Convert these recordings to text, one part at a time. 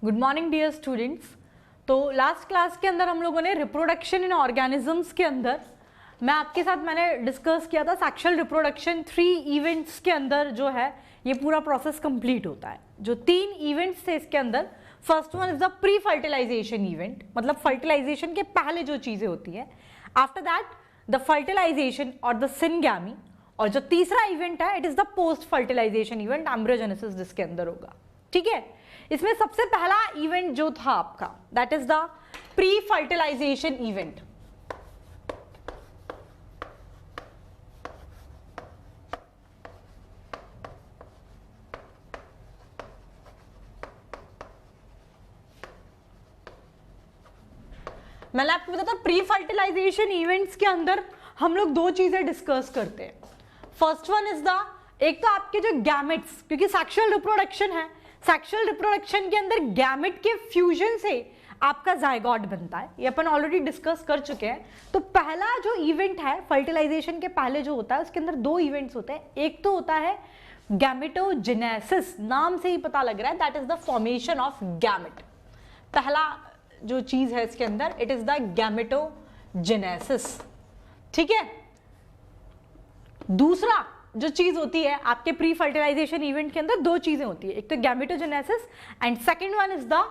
Good morning dear students. तो last class के अंदर हम लोगों ने रिप्रोडक्शन इन ऑर्गेनिजम्स के अंदर मैंने डिस्कस किया था सेक्सुअल रिप्रोडक्शन 3 इवेंट्स के अंदर जो है ये पूरा प्रोसेस कंप्लीट होता है। जो 3 इवेंट्स थे इसके अंदर, first one is the pre fertilisation event, मतलब फर्टिलाइजेशन के पहले जो चीजें होती है, आफ्टर दैट द फर्टिलाइजेशन और द सिनगैमी, और जो तीसरा इवेंट है it is the post fertilisation event, embryogenesis जिसके अंदर होगा। ठीक है, इसमें सबसे पहला इवेंट जो था आपका that is the pre fertilisation event. मैंने आपको बताया था प्री फर्टिलाइजेशन इवेंट्स के अंदर हम लोग 2 चीजें डिस्कस करते हैं। फर्स्ट वन इज द, एक तो आपके जो गैमेट्स, क्योंकि सेक्सुअल रिप्रोडक्शन है, सेक्सुअल रिप्रोडक्शन के अंदर गैमेट के फ्यूजन से आपका जायगोट बनता है, ये अपन ऑलरेडी डिस्कस कर चुके हैं। तो पहला जो इवेंट है फर्टिलाइजेशन के पहले जो होता है उसके अंदर 2 इवेंट्स होते हैं। एक तो होता है गैमेटोजेनेसिस, नाम से ही पता लग रहा है, that is the formation of gamete. पहला जो चीज है इसके अंदर इट इज द गैमेटोजेनेसिस। ठीक है, दूसरा जो चीज होती है आपके प्री फर्टिलाइजेशन इवेंट के अंदर 2 चीजें होती है, एक तो gametogenesis and second one is the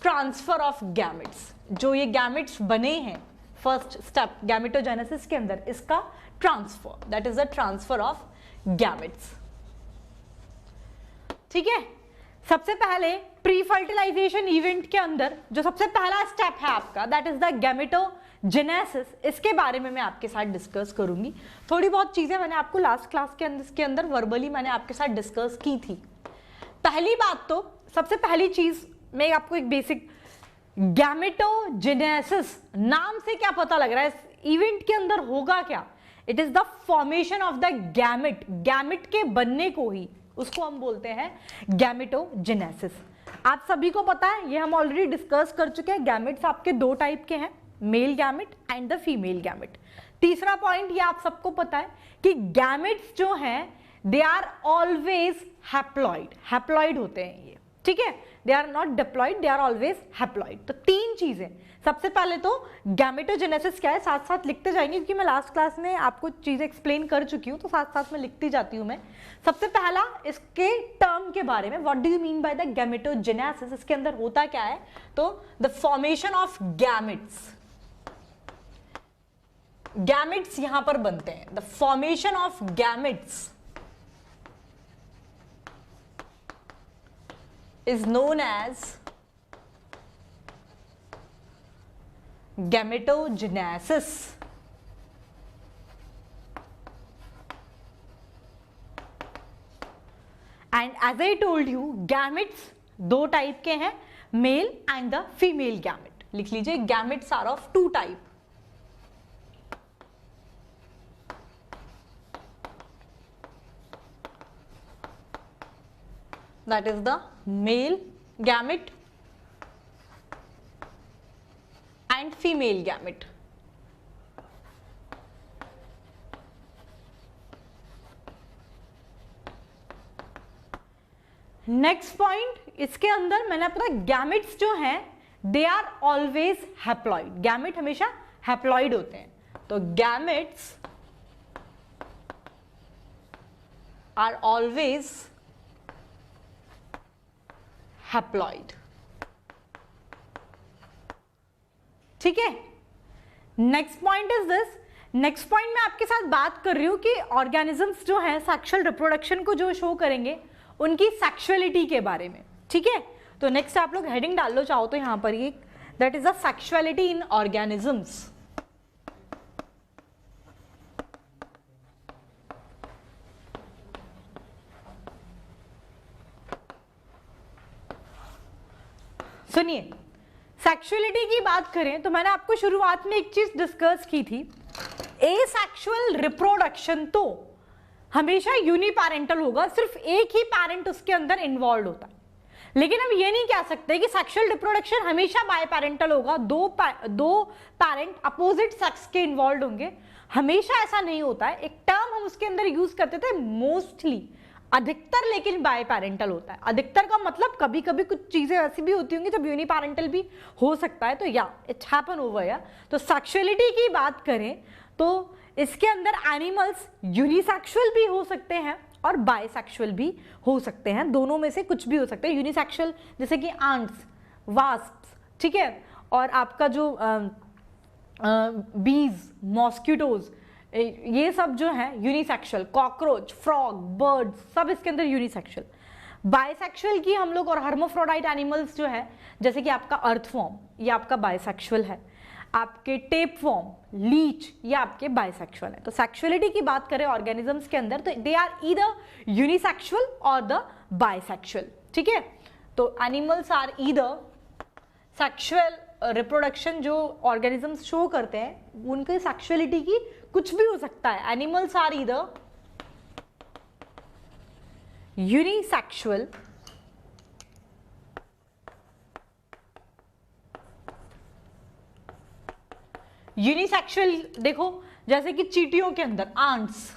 transfer of gametes. जो ये गैमेट्स बने हैं फर्स्ट स्टेप गैमेटोजेनेसिस के अंदर, इसका transfer, that is the transfer of gametes. ठीक है, सबसे पहले प्री फर्टिलाइजेशन इवेंट के अंदर जो सबसे पहला स्टेप है आपका दैट इज द गैमेटोजेनेसिस, इसके बारे में मैं आपके साथ डिस्कस करूंगी। थोड़ी बहुत चीजें मैंने आपको लास्ट क्लास के अंदर वर्बली मैंने आपके साथ डिस्कस की थी। पहली बात तो, सबसे पहली चीज मैं आपको एक बेसिक, गैमेटोजेनेसिस नाम से क्या पता लग रहा है इस इवेंट के अंदर होगा क्या? It is the formation of the gamete, gamete के बनने को ही उसको हम बोलते हैं गैमेटोजेनेसिस। आप सभी को पता है, ये हम ऑलरेडी डिस्कस कर चुके हैं, गैमेट्स आपके 2 टाइप के हैं, male gamete and the female gamete. तीसरा पॉइंट ये आप सबको पता है कि गैमेट्स जो हैं they are always haploid, haploid होते हैं ये। ठीक है, they are not diploid, they are always haploid. तो 3 चीजें, सबसे पहले तो गैमेटोजेनेसिस क्या है, साथ साथ लिखते जाएंगे क्योंकि मैं लास्ट क्लास में आपको चीजें एक्सप्लेन कर चुकी हूँ, तो साथ साथ में लिखती जाती हूँ मैं। सबसे पहला इसके टर्म के बारे में, what do you mean by the gametogenesis, इसके अंदर होता क्या है, तो the formation of gametes, gametes यहां पर बनते हैं, the formation of gametes is known as gametogenesis। and as I told you gametes 2 type के हैं, male and the female gamete. लिख लीजिए, gametes are of 2 type, that is the male gamete and female gamete। Next point, इसके अंदर मैंने पता gametes जो हैं they are always haploid, gamete हमेशा हैप्लॉइड होते हैं। तो गैमेट्स आर ऑलवेज हैप्लॉइड। ठीक है, next point is this, next point मैं आपके साथ बात कर रही हूं कि ऑर्गेनिजम्स जो हैं सेक्सुअल रिप्रोडक्शन को जो शो करेंगे उनकी सेक्सुअलिटी के बारे में। ठीक है, तो नेक्स्ट आप लोग हेडिंग डाल लो चाहो तो यहां पर ये, that is the sexuality in organisms. सुनिए, सेक्सुअलिटी की बात करें तो मैंने आपको शुरुआत में एक चीज डिस्कस की थी, एसेक्सुअल रिप्रोडक्शन तो हमेशा यूनिपैरेंटल होगा, सिर्फ एक ही पैरेंट उसके अंदर इन्वॉल्व होता है। लेकिन हम ये नहीं कह सकते कि सेक्सुअल रिप्रोडक्शन हमेशा बायपैरेंटल होगा, दो पैरेंट अपोजिट सेक्स के इन्वॉल्व होंगे, हमेशा ऐसा नहीं होता है। एक टर्म हम उसके अंदर यूज करते थे मोस्टली, अधिकतर लेकिन बाय पैरेंटल होता है। अधिकतर का मतलब कभी कभी कुछ चीजें ऐसी भी होती होंगी जब यूनिपैरेंटल भी हो सकता है, तो या इट हैपन ओवर या। तो सेक्सुअलिटी की बात करें तो इसके अंदर एनिमल्स यूनिसेक्सुअल भी हो सकते हैं और बायसेक्सुअल भी हो सकते हैं, दोनों में से कुछ भी हो सकते हैं। यूनिसेक्सुअल जैसे कि आंट्स, वास्प्स, ठीक है, और आपका जो बीज, मॉस्किटोज, ये सब जो है यूनिसेक्सुअल, कॉकरोच, फ्रॉग, बर्ड्स, सब इसके अंदर यूनिसेक्सुअल। बायसेक्सुअल की हम लोग और हर्माफ्रोडाइट एनिमल्स जो है जैसे कि आपका अर्थवॉर्म, ये आपका बायसेक्सुअल है। आपके टेपवॉर्म, लीच, ये आपके बायसेक्सुअल है। तो सेक्सुअलिटी की बात करें ऑर्गेनिजम्स के अंदर तो दे आर ईदर यूनिसेक्सुअल और द बायसेक्सुअल, ठीक है। तो animals are either sexual reproduction जो ऑर्गेनिजम्स शो करते हैं उनकी सेक्सुअलिटी की कुछ भी हो सकता है। Animals are either unisexual unisexual, देखो जैसे कि चींटियों के अंदर आंट्स,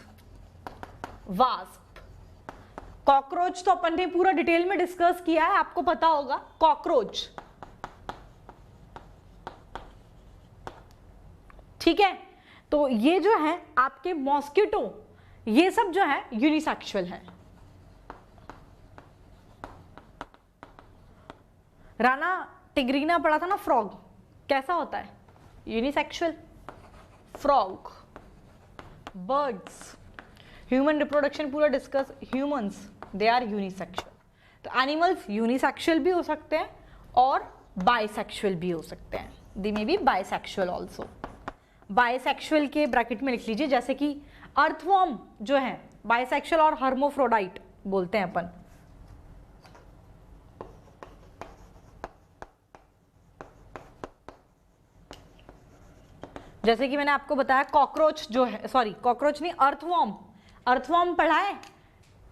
वास्प, कॉकरोच तो अपन ने पूरा डिटेल में डिस्कस किया है, आपको पता होगा कॉकरोच, ठीक है। तो ये जो है आपके मॉस्किटो, ये सब जो है यूनिसेक्सुअल है। राना टिग्रीना पढ़ा था ना फ्रॉग, कैसा होता है? Unisexual. Frog, birds, human reproduction पूरा discuss, humans they are unisexual. तो एनिमल्स यूनिसेक्सुअल भी हो सकते हैं और बायसेक्सुअल भी हो सकते हैं, they may be bisexual also. Bisexual के ब्रैकेट में लिख लीजिए, जैसे कि अर्थवॉर्म जो है बायसेक्सुअल और हर्माफ्रोडाइट बोलते हैं अपन। जैसे कि मैंने आपको बताया कॉकरोच जो है, सॉरी कॉकरोच नहीं, अर्थवॉर्म, अर्थवॉर्म पढ़ा है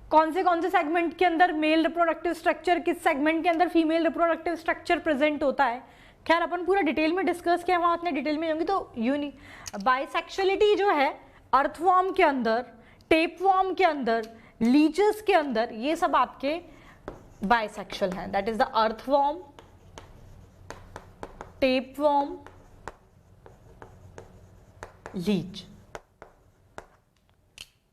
कौन से सेगमेंट के अंदर मेल रिप्रोडक्टिव स्ट्रक्चर, किस सेगमेंट के अंदर फीमेल रिप्रोडक्टिव स्ट्रक्चर प्रेजेंट होता है। खैर अपन पूरा डिटेल में डिस्कस किया, वहां उतने डिटेल में जाऊंगी। तो बायसेक्सुअलिटी जो है अर्थवॉर्म के अंदर, टेपवॉर्म के अंदर, लीचेस के अंदर, ये सब आपके बायसेक्सुअल हैं। That is the earthworm, tapeworm, leech,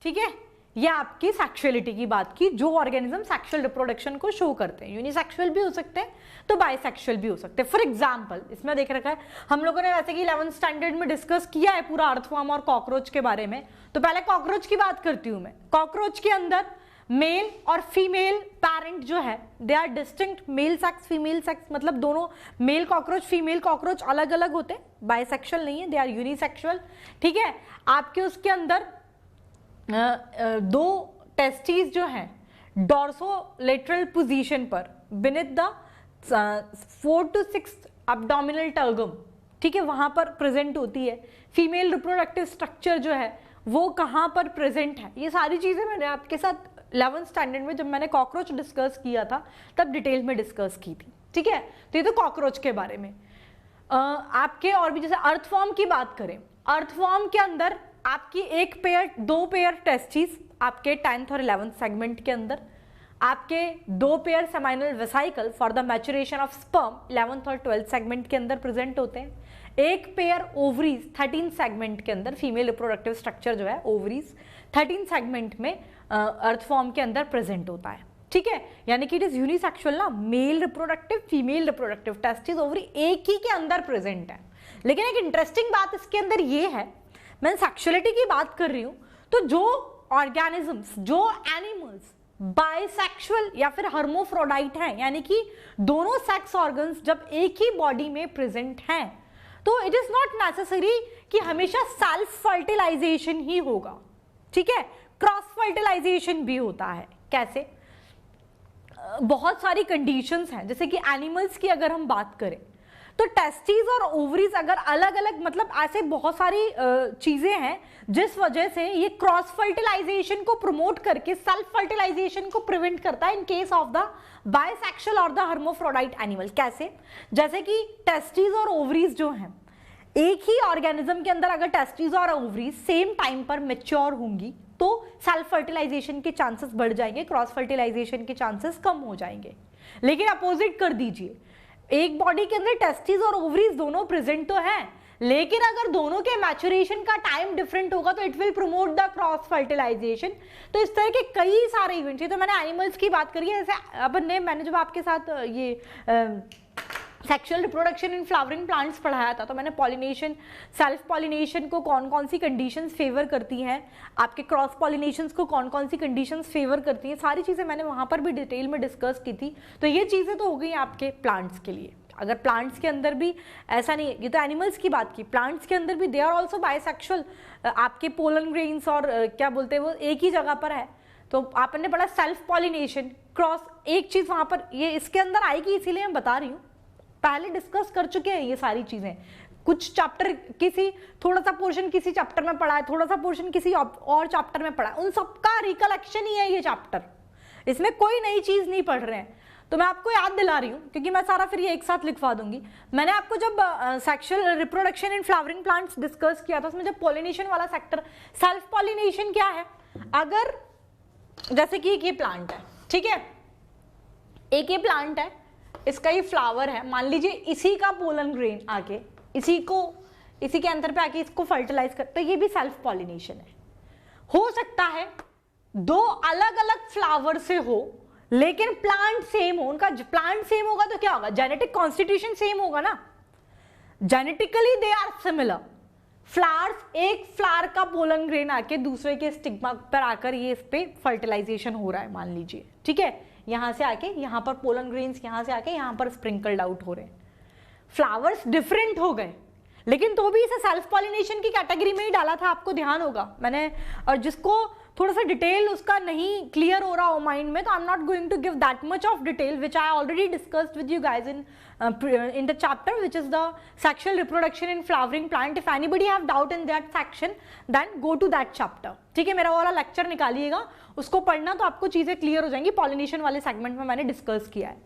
ठीक है। ये आपकी सेक्सुअलिटी की बात की, जो ऑर्गेनिज्म सेक्सुअल रिप्रोडक्शन को शो करते हैं। यूनिसेक्सुअल भी हो सकते हैं तो बायसेक्सुअल भी हो सकते हैं। फॉर एग्जांपल इसमें देख रखा है हम लोगों ने, वैसे कि 11th स्टैंडर्ड में डिस्कस किया है पूरा अर्थवॉर्म और कॉकरोच के बारे में। तो पहले कॉकरोच की बात करती हूं मैं। कॉकरोच के अंदर मेल और फीमेल पैरेंट जो है they are distinct, male sex female sex, मतलब दोनों मेल कॉकरोच फीमेल कॉकरोच अलग अलग होते हैं, बायसेक्सुअल नहीं है, दे आर यूनिसेक्सुअल, ठीक है। आपके उसके अंदर दो टेस्टीज जो हैं डॉर्सोलेटरल पोजीशन पर beneath the 4 to 6 abdominal tergum, ठीक है, वहां पर प्रेजेंट होती है। फीमेल रिप्रोडक्टिव स्ट्रक्चर जो है वो कहां पर प्रेजेंट है, ये सारी चीजें मैंने आपके साथ 11th स्टैंडर्ड में जब मैंने कॉकरोच डिस्कस किया था तब डिटेल में डिस्कस की थी, ठीक है। तो ये तो कॉकरोच के बारे में। आपके और भी जैसे अर्थवॉर्म की बात करें, अर्थवॉर्म के अंदर आपकी दो पेयर टेस्टिस आपके 10th और 11th सेगमेंट के अंदर, आपके 2 pair seminal vesicle for the maturation of sperm 11th और 12th सेगमेंट के अंदर प्रेजेंट होते हैं। 1 पेयर ओवरीज 13th सेगमेंट के अंदर, फीमेल रिप्रोडक्टिव स्ट्रक्चर जो है ओवरीज 13th सेगमेंट में अर्थवॉर्म के अंदर प्रेजेंट होता है, ठीक है। यानी कि इट इज यूनिसेक्सुअल ना, male reproductive female reproductive testis ovary एक ही के अंदर प्रेजेंट है। लेकिन एक इंटरेस्टिंग बात इसके अंदर ये है, मैं सेक्सुअलिटी की बात कर रही हूं, तो जो ऑर्गेनिजम्स, जो एनिमल्स बायसेक्सुअल या फिर हर्माफ्रोडाइट हैं, यानी कि दोनों सेक्स ऑर्गन्स जब एक ही बॉडी में प्रेजेंट हैं, तो इट इज नॉट नेसेसरी कि हमेशा सेल्फ फर्टिलाइजेशन ही होगा, ठीक है। क्रॉस फर्टिलाइजेशन भी होता है। कैसे? बहुत सारी कंडीशंस हैं, जैसे कि एनिमल्स की अगर हम बात करें तो टेस्टिस और ओवरीज अगर अलग अलग, मतलब ऐसे बहुत सारी चीजें हैं जिस वजह से ये क्रॉस फर्टिलाइजेशन को प्रमोट करके सेल्फ फर्टिलाइजेशन को प्रिवेंट करता है इन केस ऑफ द बायसेक्सुअल और द हर्माफ्रोडाइट एनिमल। कैसे? जैसे कि टेस्टिस और ओवरीज जो हैं एक ही ऑर्गेनिज्म के अंदर अगर टेस्टिस और ओवरी सेम टाइम पर मैच्योर होंगी तो सेल्फ फर्टिलाइजेशन के चांसेस बढ़ जाएंगे, क्रॉस फर्टिलाइजेशन के चांसेस कम हो जाएंगे। लेकिन अपोजिट कर दीजिए, एक बॉडी के अंदर टेस्टिस और ओवरीज दोनों प्रेजेंट तो हैं, लेकिन अगर दोनों के मैच्योरेशन का टाइम डिफरेंट होगा तो it will promote the cross fertilisation. तो इस तरह के कई सारे इवेंट्स, ये तो मैंने एनिमल्स की बात करी है। जैसे अपन ने, मैंने जब आपके साथ ये sexual reproduction in flowering plants पढ़ाया था, तो मैंने पॉलिनेशन, सेल्फ पॉलिनेशन को कौन कौन सी कंडीशंस फेवर करती हैं, आपके क्रॉस पॉलिनेशंस को कौन कौन सी कंडीशंस फेवर करती हैं, सारी चीज़ें मैंने वहाँ पर भी डिटेल में डिस्कस की थी। तो ये चीज़ें तो हो गई आपके प्लांट्स के लिए। अगर प्लांट्स के अंदर भी ऐसा नहीं है, ये तो एनिमल्स की बात की, प्लांट्स के अंदर भी दे आर ऑल्सो बायसेक्सुअल। आपके पोलन ग्रेन्स और क्या बोलते हैं वो एक ही जगह पर है। तो आपने पढ़ा सेल्फ पॉलिनेशन, क्रॉस, एक चीज़ वहाँ पर ये इसके अंदर आएगी, इसीलिए मैं बता रही हूँ, पहले डिस्कस कर चुके हैं ये सारी चीजें। कुछ चैप्टर, किसी थोड़ा सा पोर्शन किसी चैप्टर में पढ़ा है, थोड़ा सा पोर्शन किसी और चैप्टर में पढ़ा है, उन सबका रिकलेक्शन ही है ये चैप्टर, इसमें कोई नई चीज नहीं पढ़ रहे हैं। तो मैं आपको याद दिला रही हूँ क्योंकि मैं सारा फिर ये एक साथ लिखवा दूंगी। मैंने आपको जब sexual reproduction in flowering plants discuss किया था, उसमें जब पॉलिनेशन वाला सेक्टर, सेल्फ पॉलिनेशन क्या है, अगर जैसे कि ये प्लांट है, ठीक है, एक ये प्लांट है, इसका ये फ्लावर है, मान लीजिए इसी का पोलन ग्रेन आके इसी के अंदर पे आके इसको फर्टिलाइज कर, तो ये भी सेल्फ पॉलिनेशन है। हो सकता है दो अलग अलग फ्लावर से हो लेकिन प्लांट सेम हो, उनका प्लांट सेम होगा तो क्या होगा, जेनेटिक कॉन्स्टिट्यूशन सेम होगा ना, genetically they are similar. Flowers, एक फ्लावर का पोलन ग्रेन आके दूसरे के स्टिग्मा पर आकर ये इस पे फर्टिलाइजेशन हो रहा है मान लीजिए, ठीक है, यहां से आके यहां पर पोलन ग्रेन्स यहां से आके यहां पर स्प्रिंकल्ड आउट हो रहे हैं। फ्लावर्स डिफरेंट हो गए लेकिन तो भी इसे सेल्फ पॉलिनेशन की कैटेगरी में ही डाला था, आपको ध्यान होगा मैंने। और जिसको थोड़ा सा डिटेल उसका नहीं क्लियर हो रहा हो माइंड में, तो I am not going to give that much of detail which I already discussed with you guys in the chapter which is the sexual reproduction in flowering plant. If anybody have doubt in that section then go to that chapter, ठीक है, मेरा वाला lecture निकालिएगा, उसको पढ़ना तो आपको चीजें clear हो जाएंगी। पॉलिनेशन वाले सेगमेंट में मैंने डिस्कस किया है,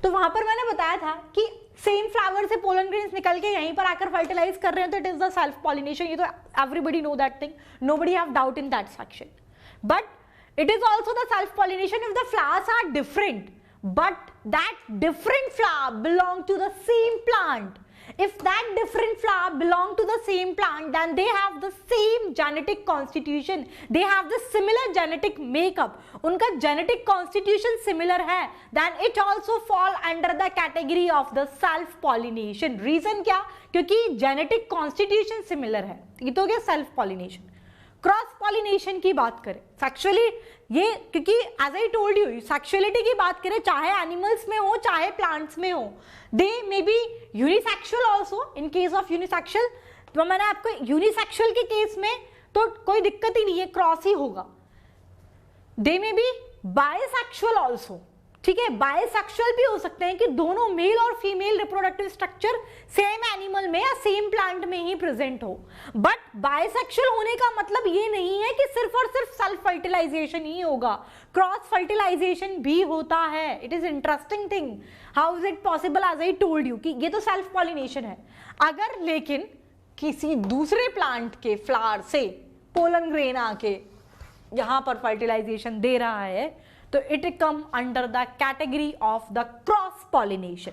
तो वहां पर मैंने बताया था कि सेम फ्लावर से पोलन ग्रेन्स निकल के यहीं पर आकर फर्टिलाइज कर रहे हैं, तो it is the self pollination. ये तो everybody know that thing, nobody have doubt in that section, but it is also the self pollination if the flowers are different but that different flower belong to the same plant. If that different flower belong to the same plant, then they have the same genetic constitution, they have the similar genetic makeup, उनका genetic constitution similar है, then it also fall under the category of the self pollination. Reason क्या, क्योंकि genetic constitution similar है, ये तो हो गया self pollination। Cross pollination की बात करें, सेक्सुअली, ये क्योंकि as I told you, sexuality की बात करें चाहे एनिमल्स में हो चाहे प्लांट्स में हो, they may be unisexual also. In case of unisexual, तो मैंने आपको यूनिसेक्सुअल के केस में तो कोई दिक्कत ही नहीं है, क्रॉस ही होगा। They may be bisexual also, ठीक है, बायसेक्सुअल भी हो सकते हैं कि दोनों मेल और female reproductive structure same animal में या सेम प्लांट में ही प्रेजेंट हो। बट बायसेक्सुअल होने का मतलब ये नहीं है कि सिर्फ और सिर्फ सेल्फ फर्टिलाइजेशन ही होगा, क्रॉस फर्टिलाइजेशन भी होता है। It is interesting thing, how is it possible, as I told you कि ये तो सेल्फ पॉलिनेशन है। अगर लेकिन किसी दूसरे प्लांट के फ्लावर से पोलन ग्रेन आके यहां पर फर्टिलाइजेशन दे रहा है तो it come under the category of the cross pollination.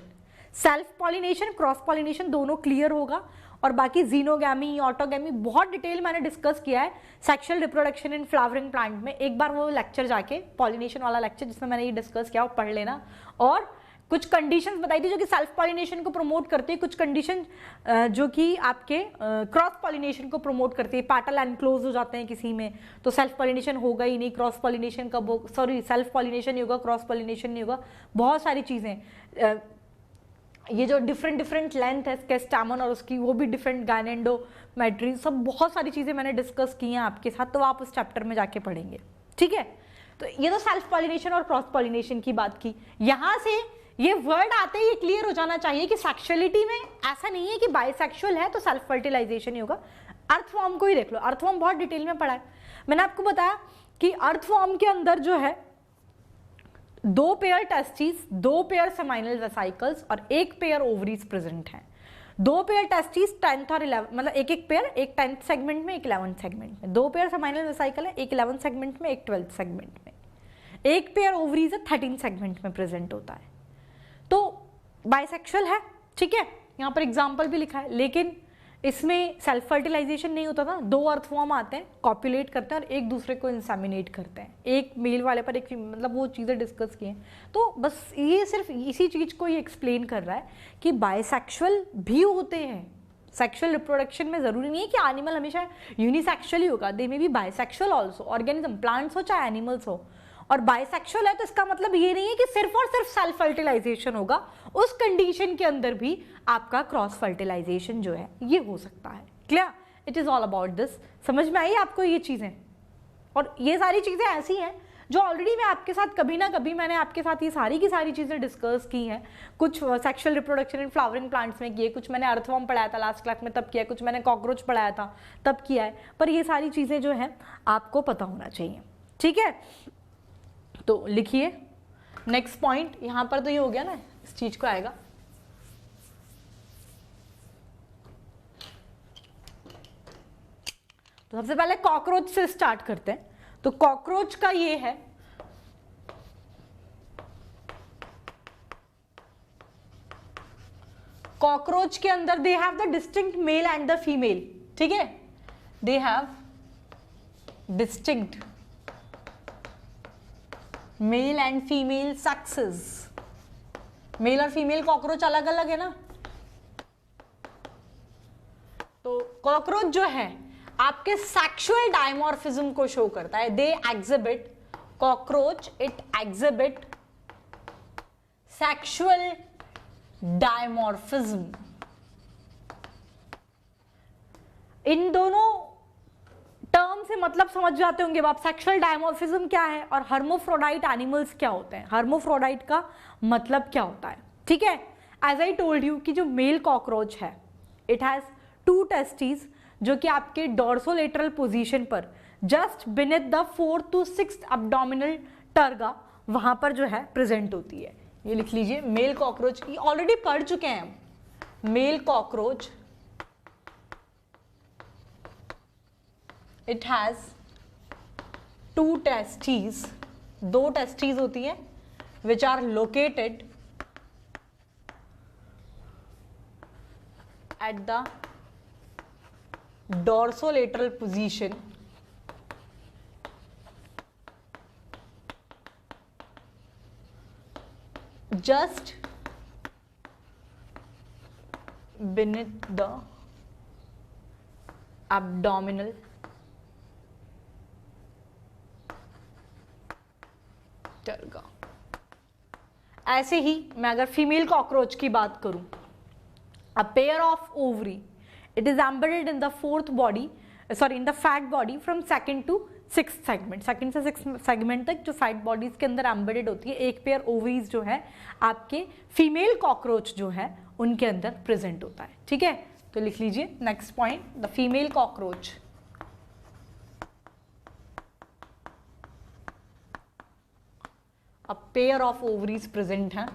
Self pollination, cross pollination दोनों क्लियर होगा। और बाकी जीनोगैमी, ऑटोगैमी बहुत डिटेल मैंने डिस्कस किया है sexual reproduction in flowering plant में। एक बार वो लेक्चर जाके, पॉलिनेशन वाला लेक्चर जिसमें मैंने ये डिस्कस किया, वो पढ़ लेना। और कुछ कंडीशंस बताई थी जो कि सेल्फ पॉलिनेशन को प्रमोट करती है, कुछ कंडीशन जो कि आपके क्रॉस पॉलिनेशन को प्रमोट करती है। पैटल एनक्लोज हो जाते हैं किसी में तो सेल्फ पॉलिनेशन होगा ही नहीं, क्रॉस पॉलिनेशन कब हो, सॉरी सेल्फ पॉलिनेशन नहीं होगा, क्रॉस पॉलिनेशन नहीं होगा। बहुत सारी चीज़ें, ये जो डिफरेंट लेंथ है इसके स्टैमन और उसकी, वो भी डिफरेंट गायनेंडोमेट्री, सब बहुत सारी चीज़ें मैंने डिस्कस की हैं आपके साथ, तो आप उस चैप्टर में जाके पढ़ेंगे, ठीक है। तो ये तो सेल्फ पॉलिनेशन और क्रॉस पॉलिनेशन की बात की। यहाँ से ये वर्ड आते ही क्लियर हो जाना चाहिए कि सेक्सुअलिटी में ऐसा नहीं है कि बायसेक्सुअल है तो सेल्फ फर्टिलाइजेशन ही होगा। अर्थवॉर्म को ही देख लो, अर्थवॉर्म बहुत डिटेल में पढ़ा है मैंने आपको बताया कि अर्थवॉर्म के अंदर जो है 2 pair testis, 2 pair seminal vesicles और 1 पेयर ओवरीज प्रेजेंट हैं। 2 पेयर टेस्टिस 10th और 11, मतलब एक पेयर, एक 10th सेगमेंट में, एक 11th सेगमेंट में। 2 पेयर सेमाइनल वेसिकल है, एक 11th सेगमेंट में, एक 12th सेगमेंट में। एक पेयर ओवरीज है 13 सेगमेंट में प्रेजेंट होता है। तो बाइसेक्सुअल है, ठीक है, यहाँ पर एग्जाम्पल भी लिखा है, लेकिन इसमें सेल्फ फर्टिलाइजेशन नहीं होता था। 2 अर्थवॉर्म आते हैं, कॉपुलेट करते हैं और एक दूसरे को इंसेमिनेट करते हैं, एक मेल वाले पर एक, मतलब वो चीज़ें डिस्कस की हैं। तो बस ये सिर्फ इसी चीज़ को ये एक्सप्लेन कर रहा है कि बाइसेक्सुअल भी होते हैं। सेक्सुअल रिप्रोडक्शन में जरूरी नहीं है कि एनिमल हमेशा यूनिसेक्सुअल ही होगा, they may be bisexual also, organism, plants हो चाहे एनिमल्स हो। और बाइसेक्सुअल है तो इसका मतलब ये नहीं है कि सिर्फ और सिर्फ सेल्फ फर्टिलाइजेशन होगा, उस कंडीशन के अंदर भी आपका क्रॉस फर्टिलाइजेशन जो है ये हो सकता है। Clear? It is all about this. समझ में आई आपको ये चीजें? और ये सारी चीजें ऐसी हैं जो ऑलरेडी मैं आपके साथ कभी ना कभी मैंने आपके साथ ये सारी की सारी चीजें डिस्कस की हैं। कुछ sexual reproduction in flowering plants में किए, कुछ मैंने अर्थवॉर्म पढ़ाया था लास्ट क्लास में तब किया, कुछ मैंने कॉकरोच पढ़ाया था तब किया है। पर ये सारी चीजें जो हैं आपको पता होना चाहिए, ठीक है? तो लिखिए नेक्स्ट पॉइंट, यहां पर तो ये हो गया ना, इस चीज को आएगा। तो सबसे पहले कॉकरोच से स्टार्ट करते हैं। तो कॉकरोच का ये है, कॉकरोच के अंदर they have the distinct male and the female, ठीक है, they have distinct male and female sexes. Male और फीमेल कॉकरोच अलग अलग है ना। तो कॉकरोच जो है आपके सेक्सुअल डायमॉर्फिज्म को शो करता है। They exhibit, cockroach it exhibit sexual dimorphism. इन दोनों टर्म से मतलब समझ जाते होंगे आप, सेक्सुअल डायमॉर्फिज्म क्या है और हर्मोफ्रोडाइट एनिमल्स क्या होते हैं। हर्मोफ्रोडाइट का मतलब क्या होता है, ठीक है? एज आई टोल्ड यू कि जो मेल कॉकरोच है इट हैज 2 टेस्टिस जो कि आपके डॉर्सोलेटरल पोजीशन पर just beneath the 4th to 6th abdominal terga वहां पर जो है प्रेजेंट होती है। ये लिख लीजिए, मेल कॉकरोच की ऑलरेडी पढ़ चुके हैं हम। Male cockroach it has 2 testes, 2 testes होती हैं which are located at the dorsolateral position just beneath the abdominal टर्गा। ऐसे ही मैं अगर फीमेल कॉकरोच की बात करूं, a pair of ovary, it is embedded in the 4th body, sorry in the fat body from 2nd to 6th segment. 2nd से 6th segment तक जो fat bodies के अंदर एम्बेडेड होती है, एक पेयर ओवरीज जो है आपके फीमेल कॉकरोच जो है उनके अंदर प्रेजेंट होता है, ठीक है? तो लिख लीजिए next point, the female cockroach a pair of ovaries present है।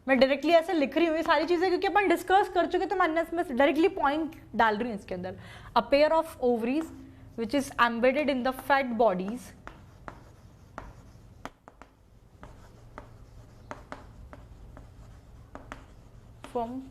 मैं डायरेक्टली ऐसे लिख रही हूँ ये सारी चीजें क्योंकि अपन डिस्कस कर चुके, तो मैंने इसमें डायरेक्टली पॉइंट डाल रही हूँ इसके अंदर। a pair of ovaries which is embedded in the fat bodies from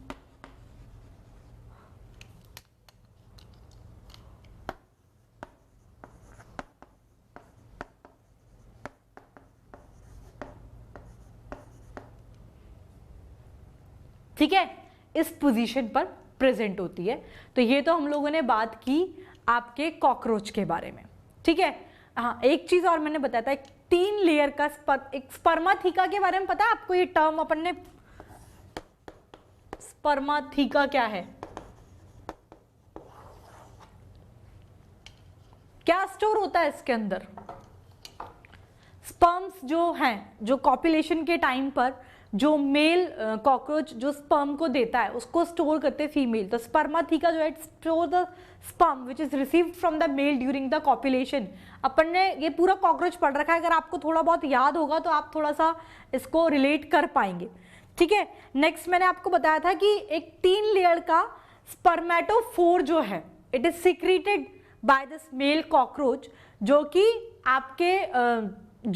ठीक है, इस पोजीशन पर प्रेजेंट होती है। तो ये तो हम लोगों ने बात की आपके कॉकरोच के बारे में, ठीक है? हाँ, एक चीज और मैंने बताया था, एक 3 लेयर का एक स्पर्माथीका के बारे में पता है आपको? ये टर्म अपन ने, स्पर्माथीका क्या है, क्या स्टोर होता है इसके अंदर? स्पर्म्स जो हैं, जो कॉपुलेशन के टाइम पर जो मेल कॉकरोच जो स्पर्म को देता है उसको स्टोर करते हैं फीमेल। तो स्पर्माथीका जो है store the sperm which is received from the male during the copulation. अपन ने ये पूरा कॉकरोच पढ़ रखा है, अगर आपको थोड़ा बहुत याद होगा तो आप थोड़ा सा इसको रिलेट कर पाएंगे ठीक है। नेक्स्ट मैंने आपको बताया था कि एक 3 लेयर का स्पर्मेटोफोर जो है it is secreted by this male cockroach, जो कि आपके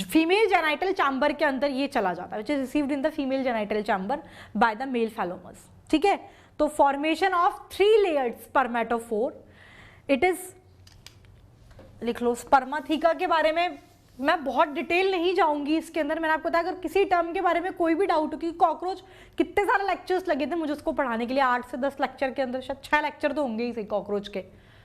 फीमेल जेनाइटल चैम्बर के अंदर ये चला जाता है, which is received in the female genital chamber by the male phallomere. ठीक है, तो formation of 3 layered spermatophore, it is, लिख लो स्पर्माथीका के बारे में मैं बहुत डिटेल नहीं जाऊंगी इसके अंदर। मैंने आपको बताया अगर किसी टर्म के बारे में कोई भी डाउट हो, कि कॉकरोच कितने सारे लेक्चर्स लगे थे मुझे उसको पढ़ाने के लिए, 8 से 10 लेक्चर के अंदर शायद 6 लेक्चर तो होंगे ही कॉकरोच के,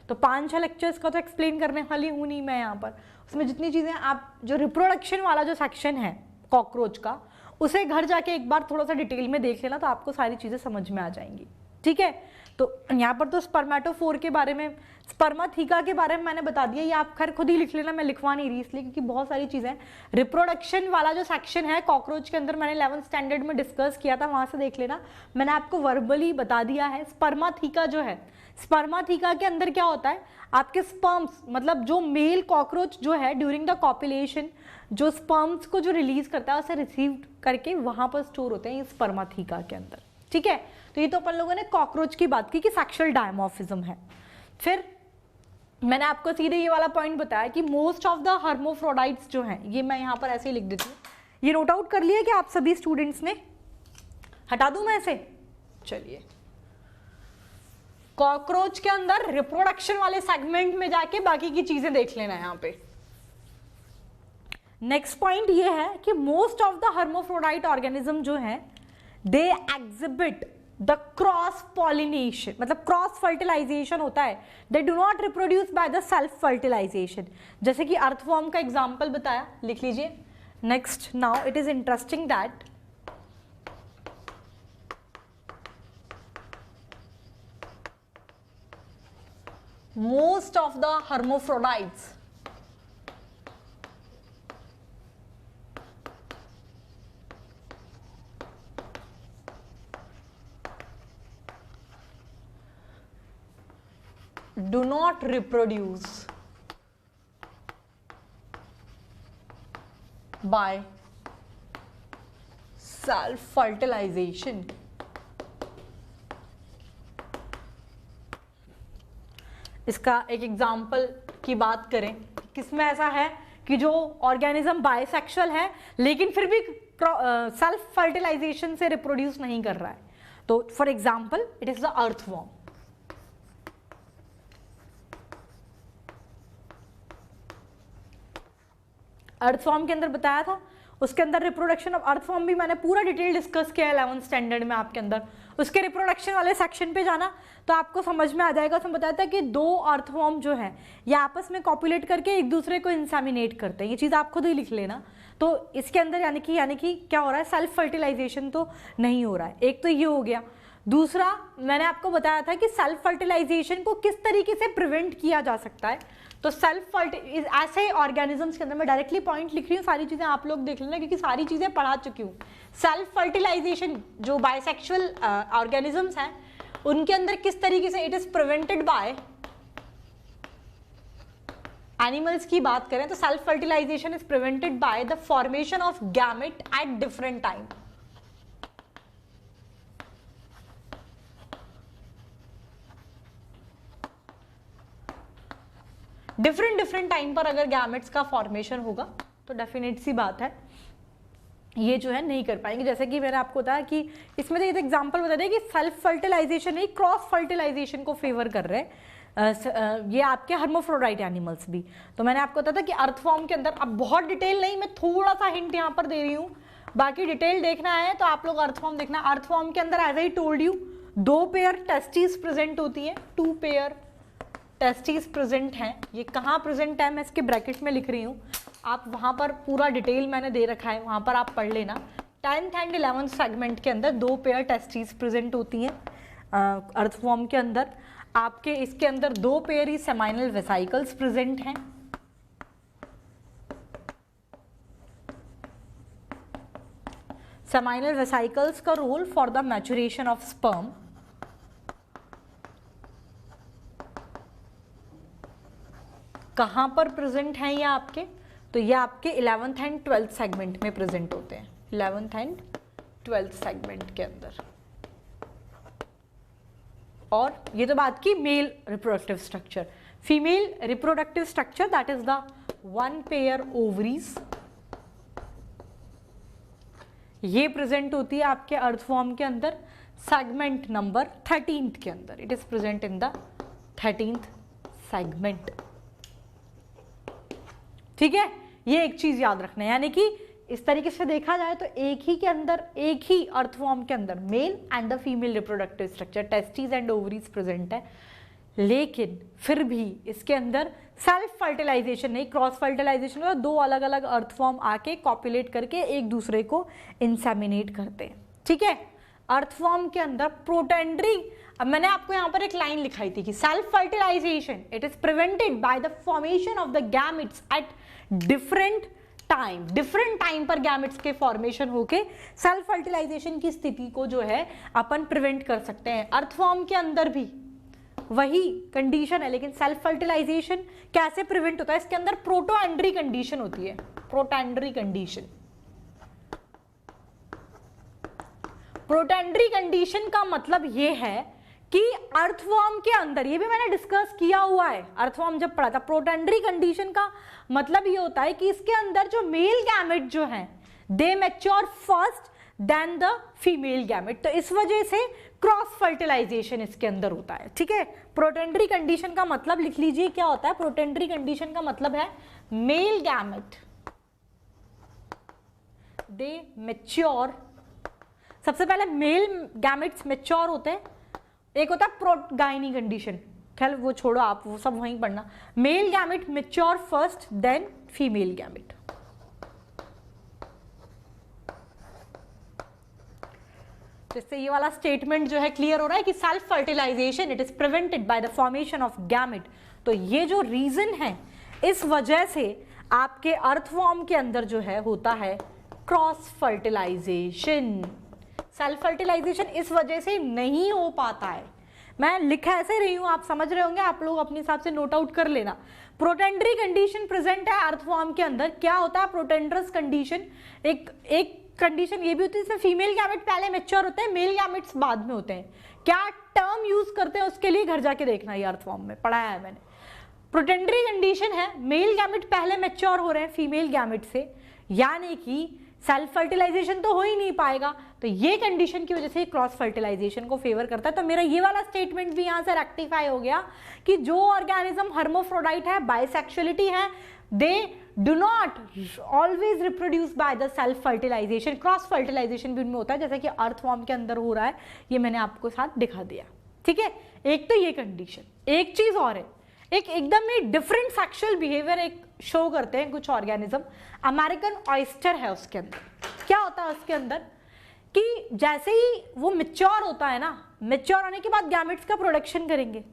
तो 5-6 लेक्चर्स का तो एक्सप्लेन करने वाली हूँ नहीं मैं यहाँ पर। उसमें जितनी चीज़ें आप, जो रिप्रोडक्शन वाला जो सेक्शन है कॉकरोच का, उसे घर जाके एक बार थोड़ा सा डिटेल में देख लेना तो आपको सारी चीज़ें समझ में आ जाएंगी। ठीक है, तो यहाँ पर तो स्पर्मेटोफोर के बारे में, स्पर्माथीका के बारे में मैंने बता दिया, ये आप खैर खुद ही लिख लेना, मैं लिखवा नहीं रही इसलिए क्योंकि बहुत सारी चीज़ें। रिप्रोडक्शन वाला जो सेक्शन है कॉकरोच के अंदर मैंने 11th स्टैंडर्ड में डिस्कस किया था, वहाँ से देख लेना, मैंने आपको वर्बली बता दिया है। स्पर्माथीका जो है, स्पर्माथीका के अंदर क्या होता है, आपके स्पर्म्स, मतलब जो मेल कॉकरोच जो है ड्यूरिंग द कॉपुलेशन जो स्पर्म्स को जो रिलीज करता है उसे रिसीव करके वहाँ पर स्टोर होते हैं ये स्पर्माथीका के अंदर। ठीक है, तो ये तो अपन लोगों ने कॉकरोच की बात की कि सेक्सुअल डायमॉर्फिज्म है। फिर मैंने आपको सीधे ये वाला पॉइंट बताया कि मोस्ट ऑफ द हर्मोफ्रोडाइट्स जो हैं, ये मैं यहाँ पर ऐसे ही लिख देती हूँ, ये नोट आउट कर लिया कि आप सभी स्टूडेंट्स ने, हटा दूं मैं ऐसे, चलिए। कॉकरोच के अंदर रिप्रोडक्शन वाले सेगमेंट में जाके बाकी की चीजें देख लेना है यहाँ पे। नेक्स्ट पॉइंट ये है कि most of the hermaphrodite organism जो है they exhibit the cross pollination, मतलब क्रॉस फर्टिलाइजेशन होता है, they do not reproduce by the self fertilisation, जैसे कि अर्थवॉर्म का एग्जाम्पल बताया, लिख लीजिए। Next, now it is interesting that most of the hermaphrodites do not reproduce by self fertilization। इसका एक एग्जाम्पल की बात करें, किसमें ऐसा है कि जो ऑर्गेनिज्म बायसेक्सुअल है लेकिन फिर भी सेल्फ फर्टिलाइजेशन से रिप्रोड्यूस नहीं कर रहा है, तो for example it is the earthworm. Earthworm के अंदर बताया था, उसके अंदर रिप्रोडक्शन ऑफ अर्थवॉर्म भी मैंने पूरा डिटेल डिस्कस किया है 11th स्टैंडर्ड में आपके अंदर। उसके रिप्रोडक्शन वाले सेक्शन पे जाना तो आपको समझ में आ जाएगा। उसमें बताया था कि 2 अर्थवॉर्म जो है ये आपस में कॉपुलेट करके एक दूसरे को इंसेमिनेट करते हैं, ये चीज़ आप खुद ही लिख लेना। तो इसके अंदर यानी कि क्या हो रहा है, सेल्फ फर्टिलाइजेशन तो नहीं हो रहा है। एक तो ये हो गया। दूसरा मैंने आपको बताया था कि सेल्फ फर्टिलाइजेशन को किस तरीके से प्रिवेंट किया जा सकता है। तो सेल्फ ऐसे ऑर्गेनिजम्स के अंदर, मैं डायरेक्टली पॉइंट लिख रही हूँ, सारी चीजें आप लोग देख लेना क्योंकि सारी चीजें पढ़ा चुकी हूँ। सेल्फ फर्टिलाइजेशन जो बायसेक्सुअल ऑर्गेनिजम्स हैं उनके अंदर किस तरीके से it is prevented by animals की बात करें तो self fertilisation is prevented by the formation of gamete at different time. Different time पर अगर गैमेट्स का फॉर्मेशन होगा तो डेफिनेट सी बात है ये जो है नहीं कर पाएंगे। जैसे कि मैंने आपको बताया कि इसमें तो ये एग्जांपल बता दें कि सेल्फ फर्टिलाइजेशन नहीं क्रॉस फर्टिलाइजेशन को फेवर कर रहे हैं ये आपके हर्मोफ्रोडाइट एनिमल्स भी। तो मैंने आपको बताया था कि अर्थवॉर्म के अंदर, अब बहुत डिटेल नहीं, मैं थोड़ा सा हिंट यहाँ पर दे रही हूँ, बाकी डिटेल देखना है तो आप लोग अर्थवॉर्म देखना। अर्थवॉर्म के अंदर as I told you 2 pair testis present होती है, 2 पेयर टेस्टिस प्रेजेंट हैं। ये कहाँ प्रेजेंट है मैं इसके ब्रैकेट में लिख रही हूँ, आप वहाँ पर पूरा डिटेल मैंने दे रखा है, वहाँ पर आप पढ़ लेना। 10th एंड 11th सेगमेंट के अंदर 2 पेयर टेस्टिस प्रेजेंट होती हैं अर्थवॉर्म के अंदर। आपके इसके अंदर 2 पेयर ही सेमाइनल वेसाइकल्स प्रेजेंट हैं। सेमाइनल वेसाइकल्स का role for the maturation of sperm. कहाँ पर प्रेजेंट हैं ये आपके, तो ये आपके 11th एंड 12th सेगमेंट में प्रेजेंट होते हैं, 11th एंड 12th सेगमेंट के अंदर। और ये तो बात की male reproductive structure. Female reproductive structure that is the 1 pair ovaries, ये प्रेजेंट होती है आपके अर्थवॉर्म के अंदर सेगमेंट नंबर 13th के अंदर। It is present in the 13th segment. ठीक है, ये एक चीज याद रखना है, यानी कि इस तरीके से देखा जाए तो एक ही के अंदर, एक ही अर्थवॉर्म के अंदर mail and the female reproductive structure, testis and ovaries present है, लेकिन फिर भी इसके अंदर सेल्फ फर्टिलाइजेशन नहीं, क्रॉस फर्टिलाइजेशन होता है। दो अलग अलग अर्थफॉर्म आके कॉपुलेट करके एक दूसरे को इंसेमिनेट करते हैं। ठीक है, अर्थफॉर्म के अंदर प्रोटेंडरी, अब मैंने आपको यहाँ पर एक लाइन लिखाई थी कि self fertilisation it is prevented by the formation of the gametes at different time पर गैमेट्स के फॉर्मेशन होके सेल्फ फर्टिलाइजेशन की स्थिति को जो है अपन प्रिवेंट कर सकते हैं। अर्थफॉर्म के अंदर भी वही कंडीशन है, लेकिन सेल्फ फर्टिलाइजेशन कैसे प्रिवेंट होता है, इसके अंदर प्रोटोएंड्री कंडीशन होती है। प्रोटोएंड्री कंडीशन, प्रोटोएंड्री कंडीशन का मतलब ये है कि अर्थवॉर्म के अंदर, ये भी मैंने डिस्कस किया हुआ है अर्थवॉर्म जब पढ़ा था, प्रोटोएंड्री कंडीशन का मतलब ये होता है कि इसके अंदर जो मेल गैमेट जो है they mature first then the female gamete, तो इस वजह से क्रॉस फर्टिलाइजेशन इसके अंदर होता है। ठीक है, प्रोटेंडरी कंडीशन का मतलब लिख लीजिए क्या होता है। प्रोटेंडरी कंडीशन का मतलब है मेल गैमेट दे मैच्योर, सबसे पहले मेल गैमेट्स मैच्योर होते हैं, एक होता है प्रोटगाइनी कंडीशन, खैर वो छोड़ो आप, वो सब वहीं पढ़ना। Male gamete mature first then female gamete. जिससे ये वाला स्टेटमेंट जो है क्लियर हो रहा है कि self fertilisation it is prevented by the formation of gamete. तो ये जो रीजन है, इस वजह से आपके अर्थवॉर्म के अंदर जो है होता है क्रॉस फर्टिलाइजेशन। सेल्फ फर्टिलाइजेशन इस वजह से नहीं हो पाता है। मैं लिखा ऐसे रही हूं, आप समझ रहे होंगे, आप लोग अपने हिसाब से नोट आउट कर लेना। प्रोटेंडरी कंडीशन प्रेजेंट है अर्थवॉर्म के अंदर। क्या होता है प्रोटेंडरस कंडीशन, एक कंडीशन ये भी होती है जिसमें फीमेल गैमेट पहले मैच्योर होते हैं, मेल गैमेट्स बाद में होते हैं। क्या टर्म यूज करते हैं उसके लिए घर जाके देखना, ये अर्थवॉर्म में पढ़ाया है मैंने। प्रोटेंडरी कंडीशन है मेल गैमेट पहले मैच्योर हो रहे हैं फीमेल गैमेट से, यानी कि सेल्फ फर्टिलाइजेशन तो हो ही नहीं पाएगा, तो ये कंडीशन की वजह से क्रॉस फर्टिलाइजेशन को फेवर करता है। तो मेरा ये वाला स्टेटमेंट भी यहां से रेक्टिफाई हो गया कि जो ऑर्गेनिज्म हर्मोफ्रोडाइट है, बाइसेक्सुअलिटी है, they do not always reproduce by the self fertilisation, cross fertilisation भी उनमें होता है, जैसे कि अर्थवॉर्म के अंदर हो रहा है, ये मैंने आपको साथ दिखा दिया। ठीक है, एक तो ये कंडीशन, एक चीज और है, एक एकदम ही डिफरेंट सेक्सुअल बिहेवियर एक शो करते हैं कुछ ऑर्गेनिज्म। अमेरिकन ऑयस्टर है, उसके अंदर क्या होता है, उसके अंदर कि जैसे ही वो मैच्योर होता है ना, मैच्योर होने के बाद गैमेट्स का प्रोडक्शन करेंगे,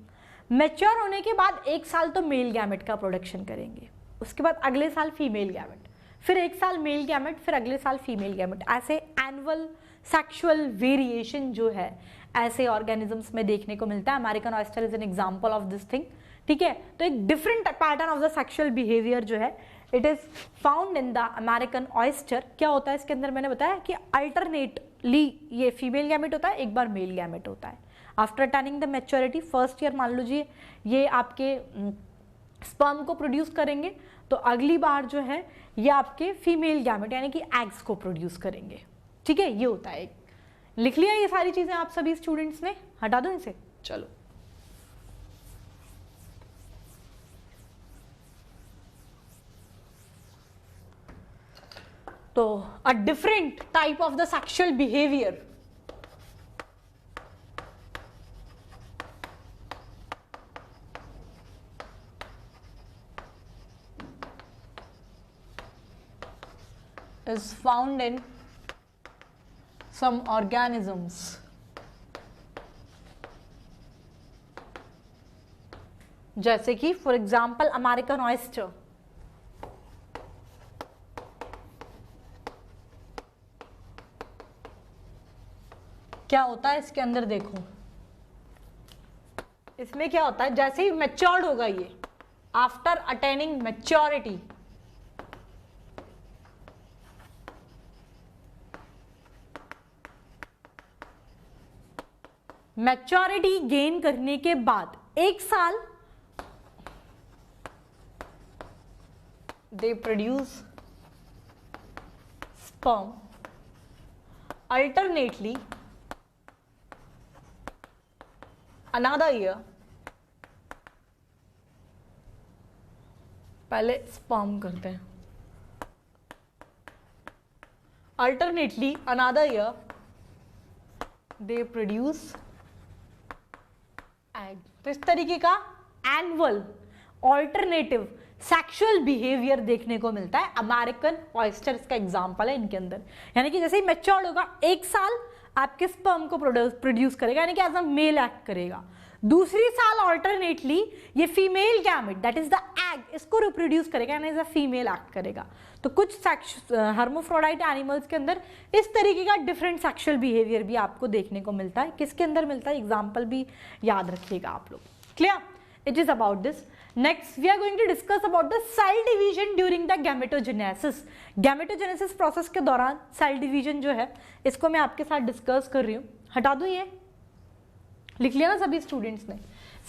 मैच्योर होने के बाद 1 साल तो मेल गैमेट का प्रोडक्शन करेंगे, उसके बाद अगले साल फीमेल गैमेट, फिर 1 साल मेल गैमेट, फिर अगले साल फीमेल गैमेट, ऐसे एनुअल सेक्सुअल वेरिएशन जो है ऐसे ऑर्गेनिजम्स में देखने को मिलता है। American oyster is an example of this thing. ठीक है, तो एक different pattern of the sexual behaviour जो है it is found in the American oyster. क्या होता है इसके अंदर, मैंने बताया कि अल्टरनेटली ये फीमेल गैमेट होता है, एक बार मेल गैमेट होता है। After attaining the maturity, first year मान लीजिए ये आपके स्पर्म को प्रोड्यूस करेंगे, तो अगली बार जो है ये आपके फीमेल गैमेट यानी कि एग्स को प्रोड्यूस करेंगे। ठीक है, ये होता है। लिख लिया ये सारी चीजें आप सभी स्टूडेंट्स ने, हटा दो इसे। चलो, तो a different type of the sexual behaviour is found in some organisms. जैसे कि फॉर एग्जाम्पल अमेरिकन ऑयस्टर, क्या होता है इसके अंदर, देखो इसमें क्या होता है, जैसे ही मैच्योर्ड होगा ये, after attaining maturity, maturity gain करने के बाद 1 साल they produce sperm, alternately another year, पहले स्पर्म करते हैं, alternately another year they produce egg. तो इस तरीके का एनुअल ऑल्टरनेटिव सेक्सुअल बिहेवियर देखने को मिलता है। अमेरिकन ऑयस्टर्स का एग्जांपल है इनके अंदर, यानी कि जैसे ही मैच्योर्ड होगा 1 साल आपके स्पर्म को प्रोड्यूस करेगा, यानी कि एज अ मेल एक्ट करेगा। दूसरी साल ऑल्टरनेटली ये female gamete that is the egg, इसको रिप्रोड्यूस करेगा, यानी एज अ फीमेल एक्ट करेगा। तो कुछ हर्मोफ्रोडाइट एनिमल्स के अंदर इस तरीके का डिफरेंट सेक्सुअल बिहेवियर भी आपको देखने को मिलता है। किसके अंदर मिलता है, एग्जाम्पल भी याद रखिएगा आप लोग। Clear, it is about this. Next we are going to discuss about the cell division during the gametogenesis. Gametogenesis process के दौरान सेल डिवीजन जो है इसको मैं आपके साथ डिस्कस कर रही हूँ। हटा दूं, ये लिख लिया ना सभी स्टूडेंट्स ने।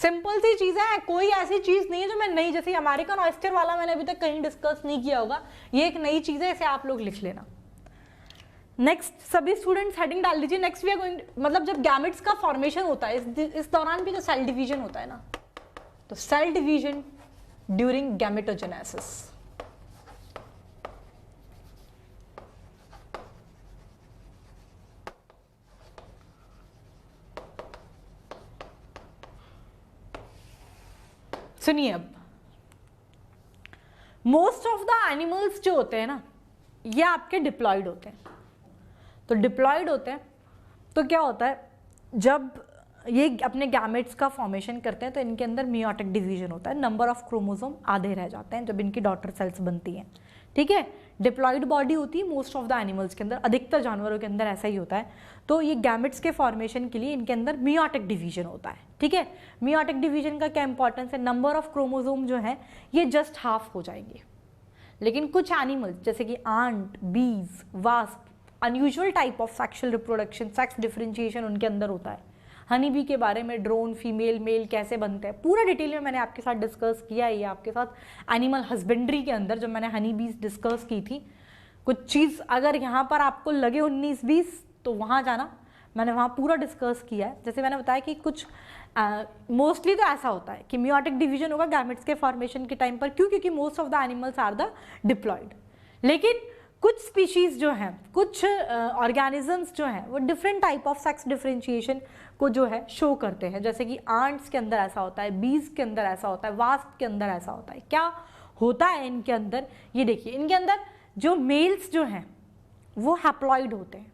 सिंपल सी चीजें हैं, कोई ऐसी चीज नहीं है जो मैं नहीं, जैसे अमेरिकन ऑयस्टर वाला मैंने अभी तक कहीं डिस्कस नहीं किया होगा, ये एक नई चीज है, इसे आप लोग लिख लेना। नेक्स्ट सभी स्टूडेंट्स हेडिंग डाल दीजिए। नेक्स्ट वी आर गोइंग, मतलब जब गैमेट्स का फॉर्मेशन होता है इस दौरान भी जो सेल डिवीजन होता है ना, तो सेल डिवीजन ड्यूरिंग गैमेटोजेनेसिस। सुनिए, अब मोस्ट ऑफ द एनिमल्स जो होते हैं ना ये आपके डिप्लॉयड होते हैं। तो डिप्लॉयड होते हैं तो क्या होता है, जब ये अपने गैमेट्स का फॉर्मेशन करते हैं तो इनके अंदर मियोटिक डिवीजन होता है, नंबर ऑफ क्रोमोसोम आधे रह जाते हैं जब इनकी डॉटर सेल्स बनती हैं। ठीक है, डिप्लॉयड बॉडी होती है मोस्ट ऑफ द एनिमल्स के अंदर, अधिकतर जानवरों के अंदर ऐसा ही होता है। तो ये गैमेट्स के फॉर्मेशन के लिए इनके अंदर मियोटिक डिवीजन होता है। ठीक है, मियोटिक डिवीजन का क्या इंपॉर्टेंस है, नंबर ऑफ क्रोमोसोम जो है ये जस्ट हाफ हो जाएंगे। लेकिन कुछ एनिमल्स जैसे कि आंट, बीज, wasp, unusual type of sexual reproduction, sex differentiation उनके अंदर होता है। हनी बी के बारे में, ड्रोन, फीमेल, मेल कैसे बनते हैं, पूरा डिटेल में मैंने आपके साथ डिस्कस किया है, ये आपके साथ एनिमल हस्बेंड्री के अंदर जब मैंने हनी बीज डिस्कस की थी। कुछ चीज़ अगर यहाँ पर आपको लगे 19-20 तो वहाँ जाना, मैंने वहाँ पूरा डिस्कस किया है। जैसे मैंने बताया कि कुछ मोस्टली तो ऐसा होता है कि मियोटिक डिवीजन होगा गैमेट्स के फॉर्मेशन के टाइम पर, क्यों, क्योंकि most of the animals are the diploid. लेकिन कुछ स्पीशीज जो हैं, कुछ ऑर्गेनिजम्स जो हैं वो different type of sex differentiation को जो है शो करते हैं। जैसे कि आंट्स के अंदर ऐसा होता है, बीज के अंदर ऐसा होता है, वास्प के अंदर ऐसा होता है। क्या होता है इनके अंदर, ये देखिए, इनके अंदर जो मेल्स जो हैं वो हैप्लॉइड होते हैं।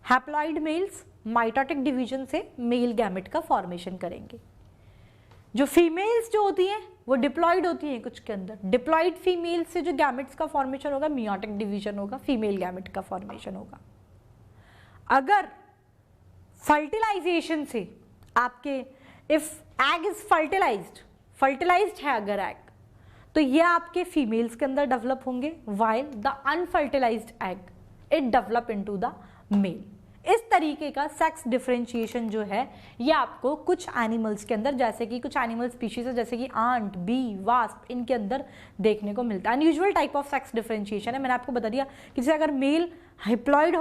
हैप्लॉइड मेल्स माइटोटिक डिवीजन से मेल गैमेट का फॉर्मेशन करेंगे। जो फीमेल्स जो होती हैं वो डिप्लॉयड होती हैं कुछ के अंदर। डिप्लॉयड फीमेल्स से जो गैमेट्स का फॉर्मेशन होगा मियोटिक डिवीजन होगा, फीमेल गैमेट का फॉर्मेशन होगा। अगर फर्टिलाइजेशन से आपके, इफ एग इज फर्टिलाइज्ड है अगर एग, तो ये आपके फीमेल्स के अंदर डेवलप होंगे, while the unfertilised egg it develop into the male. इस तरीके का सेक्स डिफरेंशिएशन जो है ये आपको कुछ एनिमल्स के अंदर, जैसे कि कुछ एनिमल स्पीशीज है जैसे कि आंट, बी, वास्प, इनके अंदर देखने को मिलता है। Unusual type of sex differentiation है। मैंने आपको बता दिया कि जैसे अगर मेल हैप्लॉइड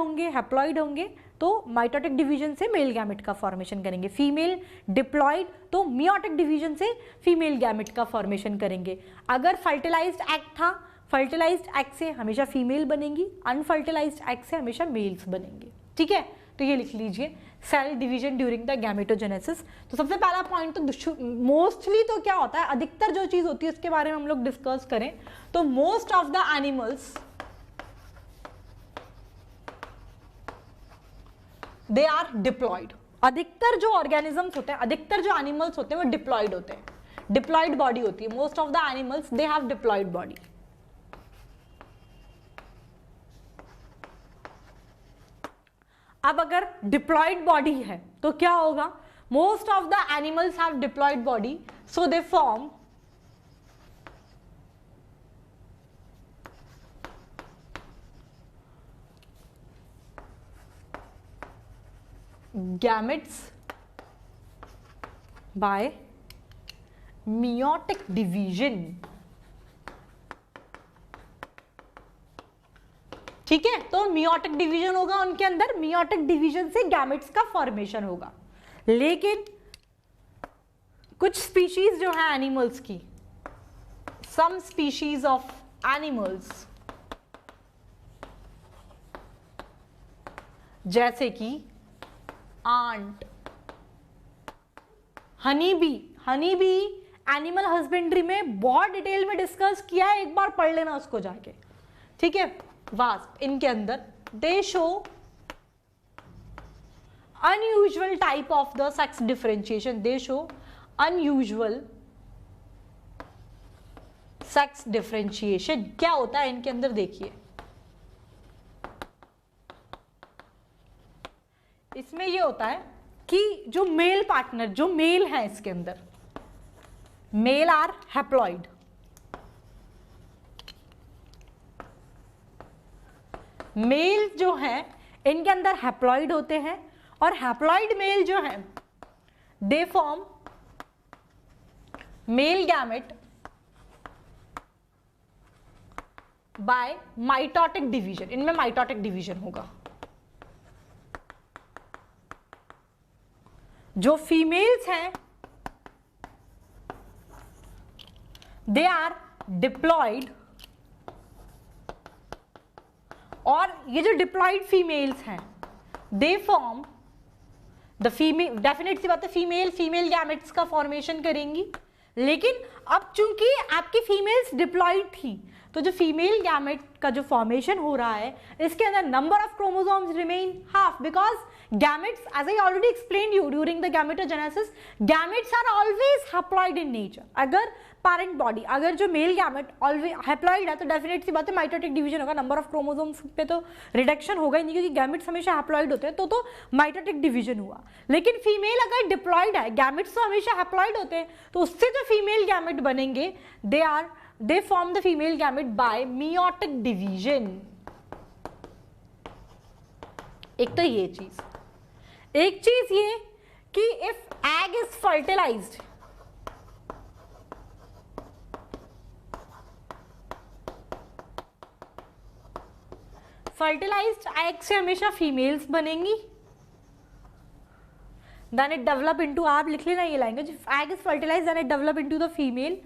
होंगे तो माइटोटिक डिवीजन से मेल गैमेट का फॉर्मेशन करेंगे, फीमेल डिप्लॉयड तो मियोटिक डिवीजन से फीमेल गैमेट का फॉर्मेशन करेंगे। अगर फर्टिलाइज्ड एग था, फर्टिलाइज्ड एग से हमेशा फीमेल बनेंगी, अनफर्टिलाइज्ड एग से हमेशा मेल्स बनेंगे। ठीक है, तो ये लिख लीजिए cell division during the gametogenesis. तो सबसे पहला पॉइंट तो मोस्टली तो क्या होता है, अधिकतर जो चीज होती है उसके बारे में हम लोग डिस्कस करें तो most of the animals they are diploid. अधिकतर जो ऑर्गेनिजम्स होते हैं, अधिकतर जो एनिमल्स होते हैं वो डिप्लॉयड होते हैं, डिप्लॉयड बॉडी होती है। Most of the animals they have diploid body. अब अगर डिप्लॉयड बॉडी है तो क्या होगा, most of the animals have diploid body, so they form gametes by meiotic division. ठीक है, तो मियोटिक डिवीजन होगा उनके अंदर, मियोटिक डिवीजन से गैमेट्स का फॉर्मेशन होगा। लेकिन कुछ स्पीशीज जो है एनिमल्स की, सम स्पीशीज ऑफ एनिमल्स जैसे कि ant, honey bee animal husbandry में बहुत डिटेल में डिस्कस किया है, एक बार पढ़ लेना उसको जाके, ठीक है। वास्प, इनके अंदर दे show unusual type of the sex differentiation, they show unusual sex differentiation. क्या होता है इनके अंदर, देखिए इसमें ये होता है कि जो मेल पार्टनर, जो मेल है इसके अंदर, मेल आर हैप्लॉइड, मेल जो है इनके अंदर हैप्लॉइड होते हैं, और हैप्लॉइड मेल जो है they form male gamete by mitotic division. इनमें माइटोटिक डिवीजन होगा। जो फीमेल्स हैं दे आर डिप्लॉयड, और ये जो डिप्लॉयड फीमेल्स हैं they form the female, definite सी बात है फीमेल गैमेट्स का फॉर्मेशन करेंगी। लेकिन अब चूंकि आपकी फीमेल्स डिप्लॉयड थी, तो जो फीमेल गैमेट का जो फॉर्मेशन हो रहा है इसके अंदर number of chromosomes remain half, because gametes, as I already explained you during the gametogenesis, gametes are always haploid in nature. अगर पैरेंट बॉडी, अगर जो मेल गैमेट ऑलवेज हैप्लॉइड है तो डेफिनेट सी बात है माइटोटिक डिवीजन होगा, नंबर ऑफ क्रोमोसोम्स पे तो रिडक्शन होगा ही नहीं, क्योंकि गैमेट्स हमेशा हैप्लॉइड होते हैं, तो माइटोटिक डिवीजन हुआ। लेकिन फीमेल अगर डिप्लॉयड है, गैमेट्स तो हमेशा हैप्लॉइड होते हैं, तो उससे जो फीमेल गैमेट बनेंगे they form the female gamete by meiotic division। एक तो ये चीज, एक चीज ये कि if egg is fertilized, fertilized egg से हमेशा फीमेल्स बनेंगी, then it develop into, आप लिख लेना ये language, egg is fertilized then it develop into the female।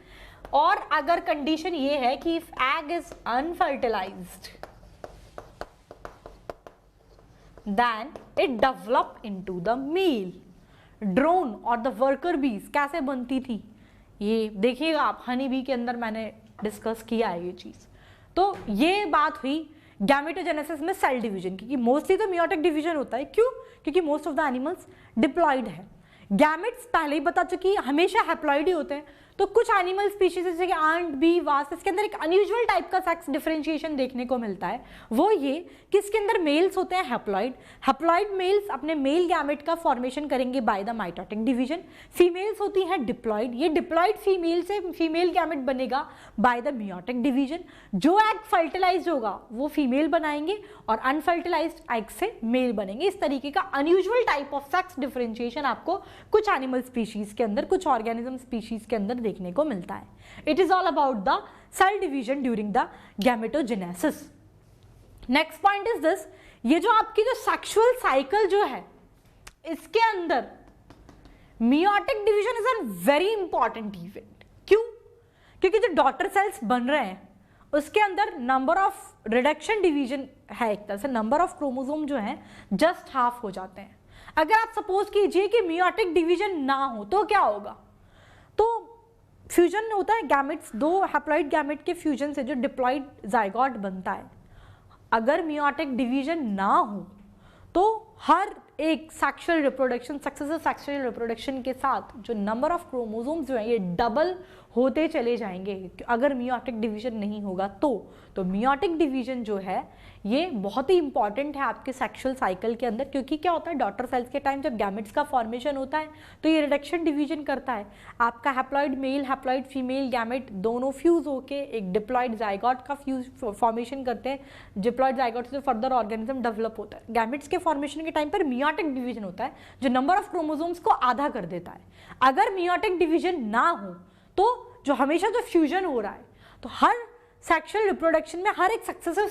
और अगर कंडीशन ये है कि if egg is unfertilised then it develop into the male. Drone और द वर्कर बीज कैसे बनती थी ये देखिएगा आप, हनी बी के अंदर मैंने डिस्कस किया है ये चीज। तो ये बात हुई गैमेटोजेनेसिस में सेल डिवीजन की, मोस्टली तो मियोटिक डिवीजन होता है। क्यों? क्योंकि most of the animals diploid है। गैमेट्स पहले ही बता चुकी हमेशा हैप्लॉइड ही होते हैं, तो कुछ एनिमल स्पीशीज जैसे कि आंट, बी, वास्प, इसके अंदर एक अनयूजुअल टाइप का सेक्स डिफरेंशिएशन देखने को मिलता है। वो ये कि इसके अंदर मेल्स होते हैं हैप्लॉइड, हैप्लॉइड मेल्स अपने मेल गैमेट का फॉर्मेशन करेंगे by the mitotic division. Females होती हैं डिप्लॉइड, ये डिप्लॉइड फीमेल से फीमेल गैमेट बनेगा बाय द मियोटिक डिवीजन। जो एग फर्टिलाइज होगा वो फीमेल बनाएंगे और अनफर्टिलाइज्ड एग से मेल बनेंगे। इस तरीके का unusual type of sex differentiation आपको कुछ एनिमल स्पीशीज के अंदर, कुछ ऑर्गेनिज्म स्पीशीज के अंदर देखने को मिलता है। It is all about the cell division during the gametogenesis. Next point is this, ये जो आपकी जो सेक्सुअल साइकिल जो है इसके अंदर meiotic division is a very important event. क्यों? क्योंकि जो डॉटर सेल्स बन रहे हैं उसके अंदर नंबर ऑफ रिडक्शन डिवीजन है, एक तरह से नंबर ऑफ क्रोमोसोम जो है जस्ट हाफ हो जाते हैं। अगर आप सपोज कीजिए कि मियोटिक डिवीजन ना हो तो क्या होगा? तो फ्यूजन होता है गैमेट्स, दो हैप्लॉइड गैमेट के फ्यूजन से जो डिप्लॉइड जाइगोट बनता है। अगर मियोटिक डिवीजन ना हो तो हर एक sexual reproduction, successive sexual reproduction के साथ जो नंबर ऑफ क्रोमोसोम्स जो है ये डबल होते चले जाएंगे अगर मियोटिक डिवीजन नहीं होगा तो मियोटिक डिवीजन जो है ये बहुत ही इंपॉर्टेंट है आपके सेक्सुअल साइकिल के अंदर, क्योंकि क्या होता है डॉटर सेल्स के टाइम जब गैमेट्स का फॉर्मेशन होता है तो ये रिडक्शन डिवीजन करता है। आपका haploid mail haploid female gamete दोनों फ्यूज होके एक डिप्लॉइड जाइगोट का फ्यूज फॉर्मेशन करते हैं। डिप्लॉइड जाइगोट से फर्दर ऑर्गेनिज्म डेवलप होता है। गैमेट्स के फॉर्मेशन के टाइम पर मियोटिक डिवीजन होता है जो नंबर ऑफ क्रोमोसोम्स को आधा कर देता है। अगर मियोटिक डिवीजन ना हो तो जो हमेशा जो फ्यूजन हो रहा है तो हर सेक्सुअल रिप्रोडक्शन में हर एक सक्सेसिव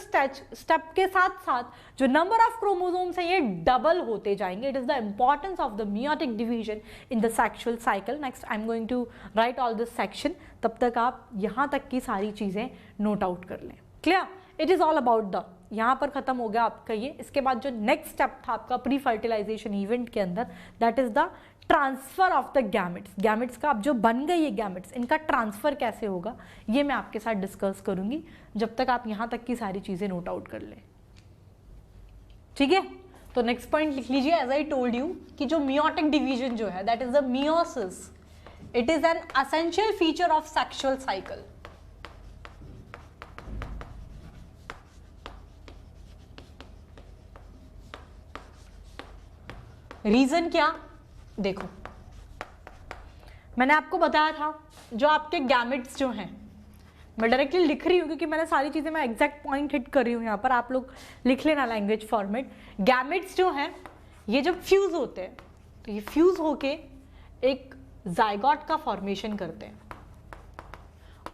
स्टेप के साथ साथ जो नंबर ऑफ क्रोमोसोम्स हैं ये डबल होते जाएंगे। It is the importance of the meiotic division in the sexual cycle. Next I am going to write all this section, तब तक आप यहाँ तक की सारी चीजें नोट आउट कर लें। Clear? It is all about the, यहाँ पर खत्म हो गया आपका ये। इसके बाद जो नेक्स्ट स्टेप था आपका प्री फर्टिलाइजेशन इवेंट के अंदर, that is the transfer of the gametes. Gametes का अब जो बन गए ये गैमेट्स, इनका ट्रांसफर कैसे होगा ये मैं आपके साथ डिस्कस करूंगी, जब तक आप यहां तक की सारी चीजें नोट आउट कर लें। ठीक है, तो नेक्स्ट पॉइंट लिख लीजिए। एज आई टोल्ड यू कि जो मियोटिक डिवीजन जो है that is the meiosis, it is an essential feature of sexual cycle. Reason क्या? देखो मैंने आपको बताया था जो आपके गैमेट्स जो हैं, मैं डायरेक्टली लिख रही हूँ क्योंकि मैंने सारी चीजें मैं एग्जैक्ट पॉइंट हिट कर रही हूँ, यहाँ पर आप लोग लिख लेना लैंग्वेज फॉर्मेट। गैमेट्स जो हैं ये जब फ्यूज होते हैं तो ये फ्यूज होके एक जाइगोट का फॉर्मेशन करते हैं,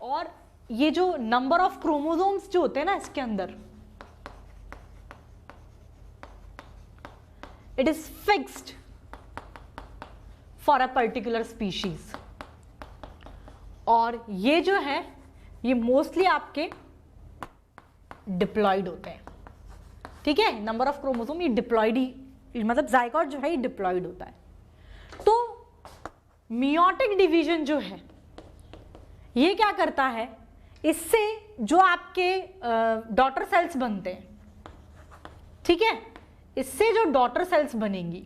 और ये जो नंबर ऑफ क्रोमोसोम्स जो होते हैं ना इसके अंदर, it is fixed for a particular species, और ये जो है ये मोस्टली आपके डिप्लॉयड होते हैं। ठीक है, नंबर ऑफ क्रोमोसोम ये डिप्लॉयड ही, मतलब जाइगोट जो है ये डिप्लॉयड होता है। तो मियोटिक डिवीजन जो है ये क्या करता है, इससे जो आपके डॉटर सेल्स बनते हैं, ठीक है, इससे जो डॉटर सेल्स बनेंगी,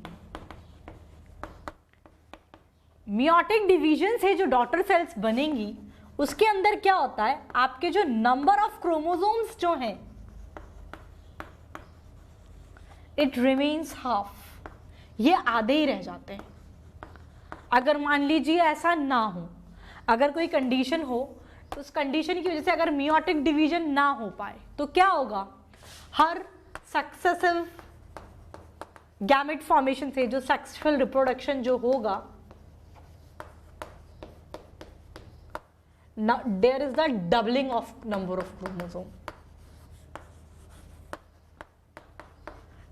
मियोटिक डिवीजन से जो डॉटर सेल्स बनेंगी उसके अंदर क्या होता है, आपके जो नंबर ऑफ क्रोमोसोम्स जो हैं इट रिमेन्स हाफ, ये आधे ही रह जाते हैं। अगर मान लीजिए ऐसा ना हो, अगर कोई कंडीशन हो तो उस कंडीशन की वजह से अगर मियोटिक डिवीजन ना हो पाए तो क्या होगा, हर सक्सेसिव गैमेट फॉर्मेशन से जो सेक्सुअल रिप्रोडक्शन जो होगा, there is the doubling of number of chromosome.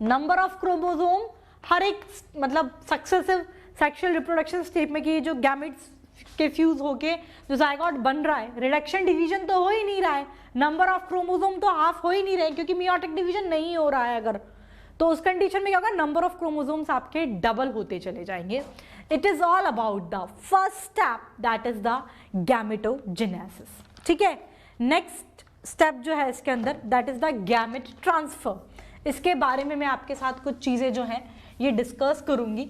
Number of chromosome हर एक मतलब सक्सेसिव सेक्सुअल रिप्रोडक्शन स्टेप में कि जो गैमेट्स के फ्यूज होके जो जाइगोट बन रहा है, रिडक्शन डिवीजन तो हो ही नहीं रहा है, नंबर ऑफ क्रोमोसोम तो हाफ हो ही नहीं रहे क्योंकि मियोटिक डिवीजन नहीं हो रहा है। अगर तो उस कंडीशन में क्या होगा, नंबर ऑफ क्रोमोसोम्स आपके डबल होते चले जाएंगे। It is all about the first step that is the gametogenesis. ठीक है, नेक्स्ट स्टेप जो है इसके अंदर that is the gamete transfer. इसके बारे में मैं आपके साथ कुछ चीजें जो हैं ये डिस्कस करूंगी,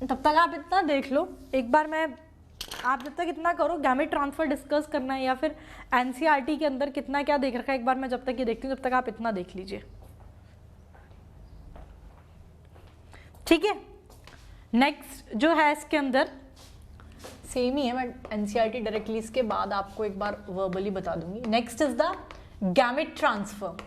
तब तक आप इतना देख लो एक बार। मैं आप जब तक इतना करो, गैमेट ट्रांसफर डिस्कस करना है या फिर एनसीईआरटी के अंदर कितना क्या देख रखा है, एक बार मैं जब तक ये देखती हूँ तब तक आप इतना देख लीजिए। ठीक है, नेक्स्ट जो है इसके अंदर सेम ही है, मैं एनसीईआरटी डायरेक्टली इसके बाद आपको एक बार वर्बली बता दूंगी। Next is the gamete transfer.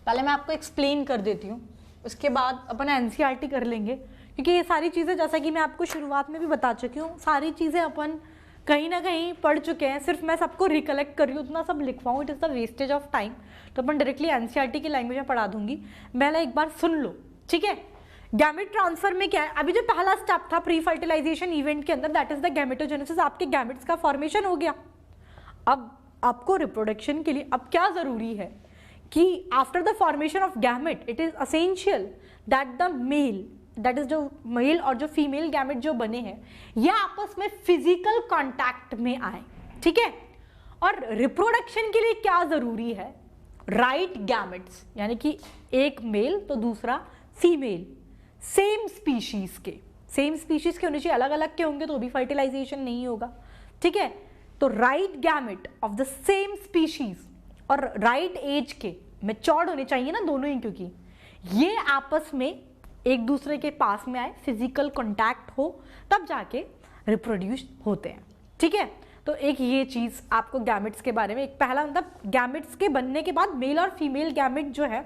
पहले मैं आपको एक्सप्लेन कर देती हूँ, उसके बाद अपन एनसीईआरटी कर लेंगे, क्योंकि ये सारी चीज़ें जैसा कि मैं आपको शुरुआत में भी बता चुकी हूँ, सारी चीज़ें अपन कहीं ना कहीं पढ़ चुके हैं, सिर्फ मैं सबको रिकलेक्ट कर रही हूँ, उतना सब लिखवाऊँ, it is the wastage of time. तो अपन डायरेक्टली एनसीईआरटी की लैंग्वेज में पढ़ा दूंगी, पहले एक बार सुन लो। ठीक है, गैमेट ट्रांसफर में क्या है, अभी जो पहला स्टेप था प्री फर्टिलाइजेशन इवेंट के अंदर दैट इज द गैमेटोजेनेसिस, आपके गैमेट्स का फॉर्मेशन हो गया। अब आपको रिप्रोडक्शन के लिए अब क्या जरूरी है कि after the formation of gamete it is essential that the male, that is जो मेल और जो फीमेल गैमेट जो बने हैं ये आपस में फिजिकल कांटेक्ट में आए। ठीक है, और रिप्रोडक्शन के लिए क्या जरूरी है, राइट गैमेट्स, यानी कि एक मेल तो दूसरा फीमेल, सेम स्पीशीज के, सेम स्पीशीज के होने चाहिए, अलग अलग के होंगे तो भी फर्टिलाइजेशन नहीं होगा, ठीक है। तो right gamete of the same species और राइट एज के मैच्योर्ड होने चाहिए ना दोनों ही, क्योंकि ये आपस में एक दूसरे के पास में आए, फिजिकल कांटेक्ट हो, तब जाके रिप्रोड्यूस होते हैं, ठीक है। तो एक ये चीज आपको गैमेट्स के बारे में, एक पहला मतलब गैमेट्स के बनने के बाद मेल और फीमेल गैमेट जो है,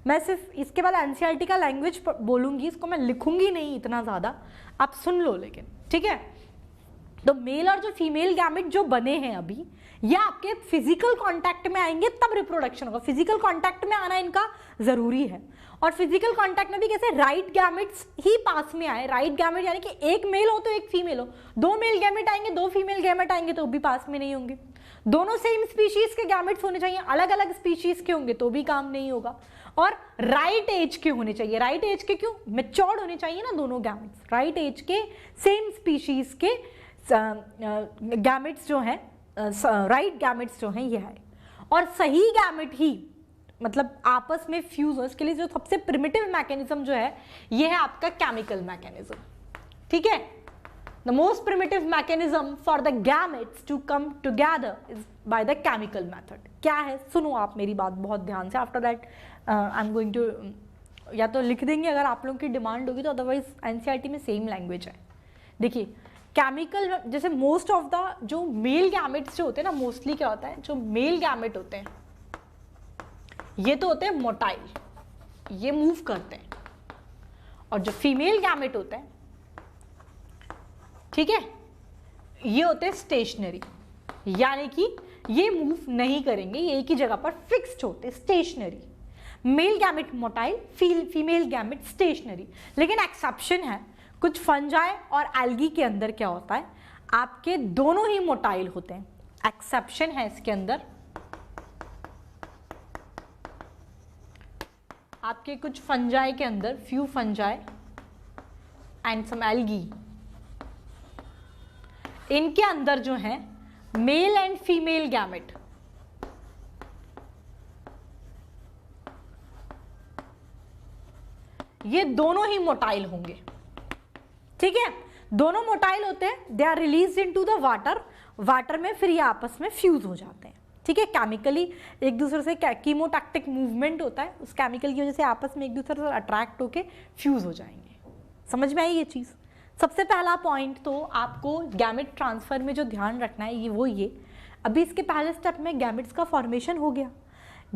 मैं सिर्फ इसके बाद एनसीईआरटी का लैंग्वेज बोलूंगी, इसको मैं लिखूंगी नहीं इतना ज्यादा, आप सुन लो लेकिन, ठीक है। तो मेल और जो फीमेल गैमेट जो बने हैं अभी, ये आपके फिजिकल कांटेक्ट में आएंगे तब रिप्रोडक्शन होगा, फिजिकल कांटेक्ट में आना इनका जरूरी है। और फिजिकल कांटेक्ट में भी कैसे, राइट गैमेट्स ही पास में आए, राइट गैमेट यानी कि एक मेल हो तो एक फीमेल हो, दो मेल गैमेट आएंगे दो फीमेल गैमेट आएंगे तो भी पास में नहीं होंगे, दोनों सेम स्पीशीज के गैमेट्स होने चाहिए, अलग अलग स्पीशीज के होंगे तो भी काम नहीं होगा, और राइट एज के होने चाहिए। राइट एज के क्यों, मैच्योर्ड होने चाहिए ना दोनों गैमेट्स, राइट एज के सेम स्पीशीज के गैमेट्स जो हैं, राइट गैमेट्स जो हैं ये है। और सही गैमेट ही मतलब आपस में फ्यूज हो, इसके लिए जो सबसे प्रिमिटिव मैकेनिज्म जो है ये है आपका केमिकल मैकेनिज्म, ठीक है। The most primitive mechanism for the gametes to come together is by the chemical method. क्या है, सुनो आप मेरी बात बहुत ध्यान से, after that I am going to, या तो लिख देंगे अगर आप लोगों की डिमांड होगी, तो अदरवाइज एनसीईआरटी में सेम लैंग्वेज है। देखिए केमिकल, जैसे मोस्ट ऑफ द जो मेल गैमेट्स जो होते हैं ना, मोस्टली क्या होता है, जो मेल गैमेट होते हैं ये तो होते हैं मोटाइल, ये मूव करते हैं, और जो फीमेल गैमेट होते हैं, ठीक है, ये होते हैं स्टेशनरी, यानी कि ये मूव नहीं करेंगे, ये एक ही जगह पर फिक्स्ड होते हैं, stationary. Male gamete motile, female gamete stationary. लेकिन एक्सेप्शन है, कुछ फंजाई और एल्गी के अंदर क्या होता है, आपके दोनों ही मोटाइल होते हैं। एक्सेप्शन है इसके अंदर, आपके कुछ फंजाई के अंदर, few fungi and some algae, इनके अंदर जो है मेल एंड फीमेल गैमेट ये दोनों ही मोटाइल होंगे, ठीक है। दोनों मोटाइल होते हैं, they are release into the water, water में फिर ये आपस में फ्यूज हो जाते हैं, ठीक है। केमिकली एक दूसरे से कीमोटैक्टिक मूवमेंट होता है, उस केमिकल की वजह से आपस में एक दूसरे से अट्रैक्ट होके फ्यूज हो जाएंगे। समझ में आई ये चीज़। सबसे पहला पॉइंट तो आपको गैमेट ट्रांसफर में जो ध्यान रखना है ये अभी इसके पहले स्टेप में गैमेट्स का फॉर्मेशन हो गया,